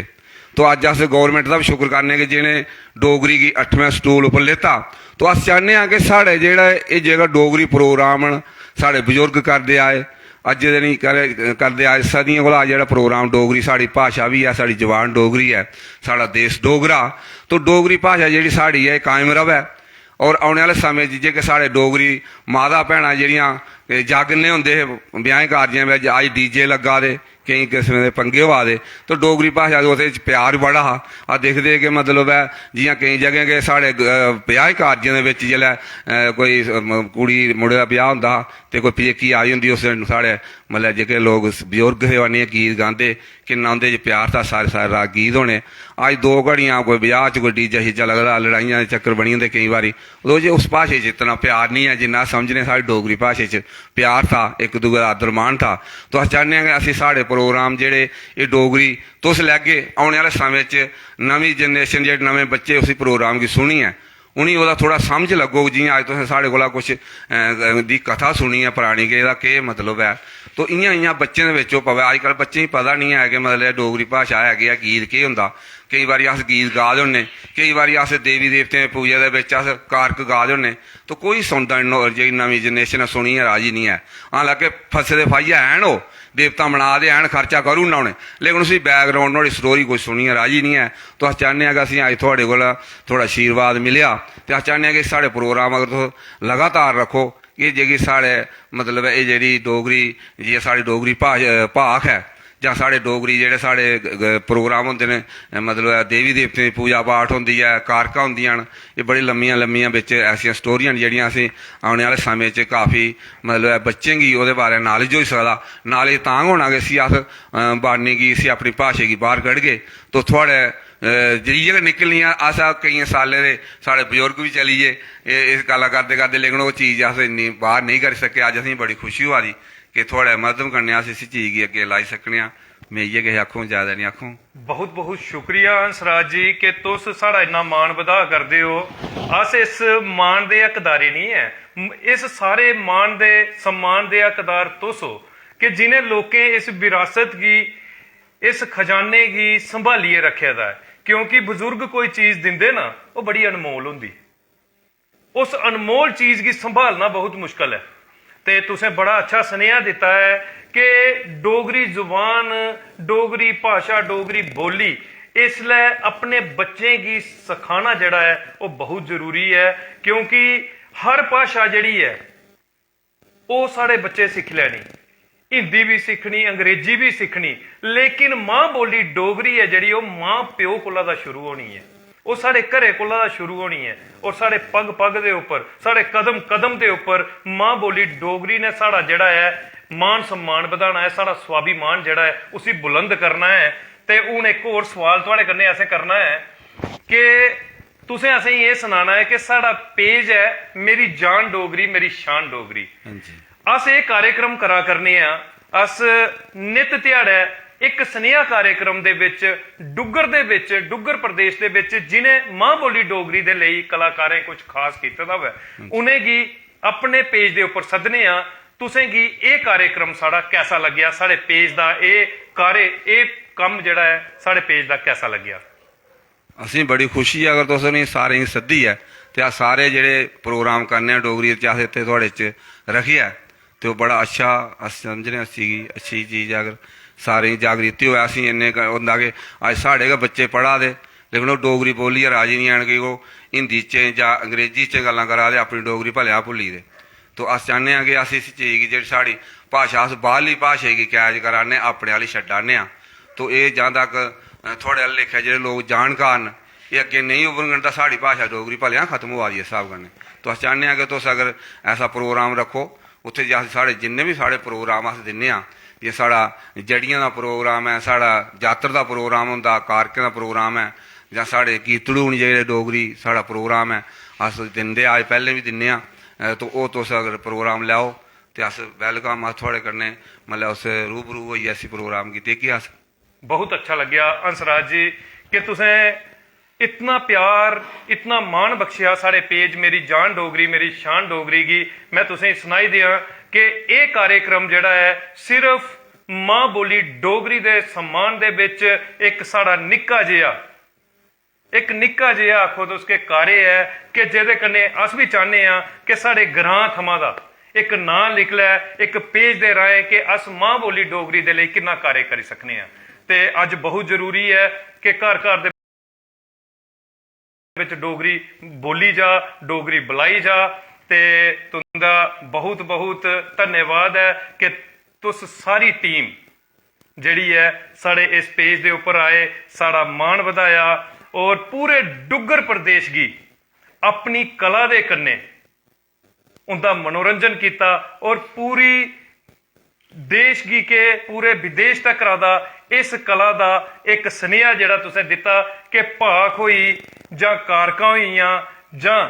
तो अज अस गौरमेंट का भी शुक्र करने कि जिन्हें डोगरी गी 8वें स्टूल उपर लेता। तो अस चाहने कि साढ़े जेह्ड़ा एह् जेह्ड़ा डोगरी प्रोग्राम न साढ़े बजुर्ग करदे आए, अज्ज दे नहीं करदे आए, सदियें कोला जेह्ड़ा प्रोग्राम डोगरी साढ़ी भाशा भी है, साढ़ी जबान डोगरी है, साढ़ा देश डोगरा। तो डोगरी भाशा जेह्ड़ी साढ़ी है कायम रवै और औने आह्ले समें च जेह्के साढ़े डोगरी माता भैनां जेह्ड़ियां जागरने होंदे हे ब्याहें कारजें बिच, अज्ज डीजे लग्गा दे, केईं किस्म दे पंगे होआ दे। तो डोगरी भाशा ओह्दे च प्यार बड़ा हा। अस दिखदे कि मतलब है जियां केईं जगह के साढ़े ब्याहें कारजें दे बिच जेल्लै कोई कुड़ी मुड़े दा ब्याह होंदा हा ते कोई पजेकी आई होंदी उस दिन साढ़े मतलब जेह्के लोग बजुर्ग हे आनियै गीत गांदे, किन्ना उंदे च प्यार था, सारे सारे रात गीत होने। अज्ज 2 घड़ियां कोई ब्याह च कोई डीजा शीजा लगदा, लड़ाइयां दे चक्कर बनी जंदे केईं बारी। ओह्दे च उस भाशा च इतना प्यार नहीं है जिन्ना समझने साढ़ी डोगरी भाशा च प्यार था, एक दूए दा आदर मान था। तो अस चाहने कि असीं साढ़े प्रोग्राम जेह्ड़े एह् डोगरी तुस लैगे औने आह्ले समें च नमीं जनरेशन जेह्ड़े नमें बच्चे उसी प्रोग्राम गी सुनियै उनेंगी ओह्दा थोड़ा समझ लगोग। जियां अज्ज तुसें साढ़े कोला कुछ दी कथा सुनी है परानी कि एह्दा केह् मतलब है। तो इ'यां इ'यां बच्चें दे बिच ओह् पवै। अजकल बच्चें गी पता नहीं है कि मतलब डोगरी भाशा है कि गीत केह् होंदा। केईं बारी अस गीत गा दे होन्ने, केईं बारी अस देवी देवतें दी पूजा दे बिच अस कारक गा दे होन्ने, तो कोई सुनदा जेह्ड़ी नमीं जनरेशन है सुनियै राजी नहीं है। हालांकि फसे दे फाइयै हैन ओह् देवता मना दे हैन, खर्चा करी ओड़ना उ'नें, लेकिन उसी बैकग्राउंड नुहाड़ी स्टोरी कोई सुनियै राजी नहीं है। तो अस चाहने कि असीं अज्ज थुआढ़े कोला थोड़ा आशीर्वाद मिलेआ ते अस चाहने कि साढ़े प्रोग्राम अगर तुस लगातार रक्खो कि जेह्की साढ़े मतलब एह् जेह्ड़ी डोगरी जि'यां साढ़ी डोगरी भाख है जां साढ़े डोगरी जेह्ड़े साढ़े प्रोग्राम होंदे न, मतलब देवी देवतें दी पूजा पाठ होंदी है, कारकां होंदियां न, एह् बड़ी लम्मियां लम्मियां बिच ऐसियां स्टोरियां न जेह्ड़ियां असें औने आह्ले समें च काफ़ी मतलब बच्चें गी ओह्दे बारे नालेज होई सकदा। नालेज तां गै होना कि इसी अस बानी गी इसी अपनी भाशा गी बाहर कढगे तो थुआढ़े जरिए गै निकलनियां। अस केइयें सालें दे साढ़े बजुर्ग भी चली गे इस गल्ला करदे करदे, लेकिन ओह् चीज़ अस इन्नी बाहर नहीं करी सके। अज्ज असेंगी बड़ी खुशी होआ दी कि थुआढ़े माध्यम कन्नै अस इस चीज़ गी अग्गे लाई सकने आं। मैं इ'यै किश आखूं, ज़्यादा नहीं आखूं। बहुत बहुत शुक्रिया हंसराज जी कि तुस साढ़ा इन्ना मान बधा करदे हो। अस इस मान दे हकदारी नहीं है, इस सारे मान दे सम्मान दे हकदार तुस हो कि जिन्हें लोकें इस विरासत गी इस खजाने गी संभालिए रखे दा है। क्योंकि बजुर्ग कोई चीज दिंदे ना वो बड़ी अनमोल होंदी, उस अनमोल चीज की संभालना बहुत मुश्किल है। ते तुसें बड़ा अच्छा सनेहा दिता है कि डोगरी जुबान, डोगरी भाषा, डोगरी बोली इसलिए अपने बच्चें की सखाना जड़ा है वो बहुत जरूरी है। क्योंकि हर भाषा जड़ी है वो साढ़े बच्चे सीख लैनी, हिंदी भी सीखनी, अंग्रेजी भी सीखनी, लेकिन मां बोली डोगरी है जड़ी वो मां प्यो कोला दा शुरू होनी है, वो साढ़े घरे कोला दा शुरू होनी है। और साढ़े पग पग दे उपर, साढ़े कदम कदम दे उपर मां बोली डोगरी ने साढ़ा जड़ा है मान सम्मान बधाना है, साढ़ा स्वाभिमान जड़ा है उसी बुलंद करना है। ते हूँ एक होर सवाल तुहाडे कन्नै ऐसे करना है कि तुसें असें ये सुनाना है कि साढ़ा पेज है मेरी जान डोगरी मेरी शान डोगरी। अस ये कार्यक्रम करा करने आ, अस नित ध्याड़े एक स्नेहा कार्यक्रम दे विच डुग्गर दे विच, डुग्गर प्रदेश दे विच जिन्हें मां बोली डोगरी दे लई कलाकारें कुछ खास कीते दा होवे उन्हें गी अपने पेज दे उपर सदने आ। तुसें गी ये कार्यक्रम साड़ा कैसा लग्या, साढ़े पेज दा ये कम जड़ा है साढ़े पेज दा कैसा लग्या? असें बड़ी खुशी है अगर तुसें सारें गी सद्दी है ते अस सारे जेह्ड़े प्रोग्राम करने डोगरी च अस इत्थे थुआढ़े च रखियै ते ओह् बड़ा अच्छा अस समझने उस चीज गी अच्छी चीज है। अगर सारें गी जागृति होऐ असें इन्ने होंदा कि अज्ज साढ़े गै बच्चे पढ़ा दे लेकिन ओह् डोगरी बोलियै राजी नहीं हैन कि ओह् हिंदी च जां अंग्रेजी च गल्लां करा दे, अपनी डोगरी भलेआं भुल्ली दे। तो अस चाहने कि अस इस चीज़ गी जेह्ड़ी साढ़ी भाशा अस बाहरली भाशा गी कैच कराने अपने आह्ली छड्डाने आं तो एह् जहाँ तक थुआढ़े आह्ले लेखा जेह्ड़े लोग जानकार न एह् अग्गें नेईं उभरङन तां साढ़ी भाशा डोगरी भलेआं खत्म होआ दी इस स्हाब कन्नै तो अस चाहने कि तुस अगर ऐसा प्रोग्राम रक्खो उत्थे अस साढ़े जिन्ने भी साढ़े प्रोग्राम अस दिन्ने आं जे साढ़ा जड़ियां दा प्रोग्राम है साढ़ा जात्तर दा प्रोग्राम होंदा कारकें दा प्रोग्राम है जां साढ़े कीतड़ू न जेह्ड़े डोगरी साढ़ा प्रोग्राम है अस दिंदे अज पैह्लें भी दिन्ने आं तो ओह् तुस अगर प्रोग्राम लैओ ते अस वैलकम अस थुआढ़े कन्नै मतलब उस रूबरू होइयै इस प्रोग्राम गी देगे अस। बहुत अच्छा लग्या हंसराज जी कि तुसें इतना प्यार इतना मान बख्शिया साढ़े पेज मेरी जान डोगरी मेरी शान डोगरी गी मैं तुसें सनाई दियां कि एह कार्यक्रम जेड़ा है सिर्फ मां बोली डोगरी दे सम्मान दे विच एक साड़ा निक्का जिहा एक निक्का जिहा आखो तुस के कार्य है कि जेदे कन्नै अस भी चाहने हां कि साढ़े ग्रां थमां दा एक नां निकलै एक पेज दे राहें कि अस मां बोली डोगरी दे लेई किन्ना कार्य करी सकने हां ते अज बहुत जरूरी है कि घर घर दे विच डोगरी बोली जा डोगरी बुलाई जा ते तुंदा बहुत बहुत धन्यवाद है कि तुस सारी टीम जिहड़ी है साढ़े इस पेज दे उपर आए साड़ा मान वधाया और पूरे डुग्गर प्रदेश गी अपनी कला दे कन्नै उनका मनोरंजन किया और पूरी देश गी के पूरे विदेश तक दा इस कला दा एक सनेहा जिहड़ा तुसें दिता कि भाख होई जां कारकां होईयां जां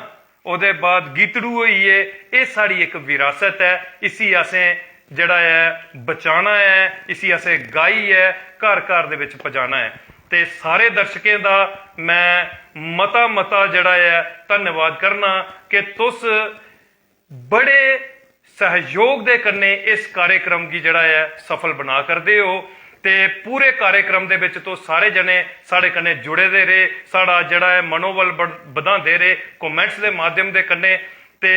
ओहदे बाद गीतड़ू होइए एह साड़ी एक विरासत है इसी असें जिहड़ा है बचाना है इसी असें गाई है घर घर दे विच पजाना है ते सारे दर्शकें दा मैं मता मता जिहड़ा है धन्यवाद करना कि तुस बड़े सहयोग दे कन्नै इस कार्यक्रम की जिहड़ा है सफल बना करदे हो ते पूरे कार्यक्रम दे विच तो सारे जने साढ़े कन्नै जुड़े दे रहे साड़ा जिहड़ा है मनोबल बधांदे रहे कमेंट्स दे माध्यम दे कन्नै ते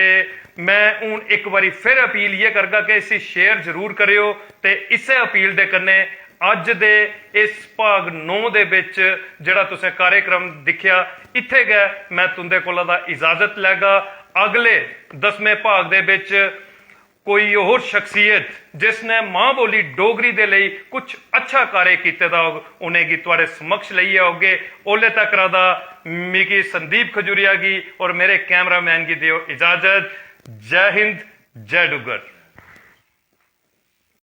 मैं हुण एक बारी फिर अपील ये करगा कि इसी शेयर जरूर करियो ते इसे अपील दे कन्नै अज दे इस भाग 9 दे विच जिहड़ा तुसें कार्यक्रम दिखिया इत्थे गै मैं तुंदे कोला दा इजाजत लैगा अगले 10वें भाग दे विच कोई और शख्सियत जिसने मां बोली डोगरी दे लई कुछ अच्छा कार्य कीते दा होग उनेंगी तुहाड़े समक्ष लेइयै आओगे ओले तक दा मिगी संदीप खजूरिया गी और मेरे कैमरामैन गी दियो इजाजत। जय हिंद जय डुग्गर।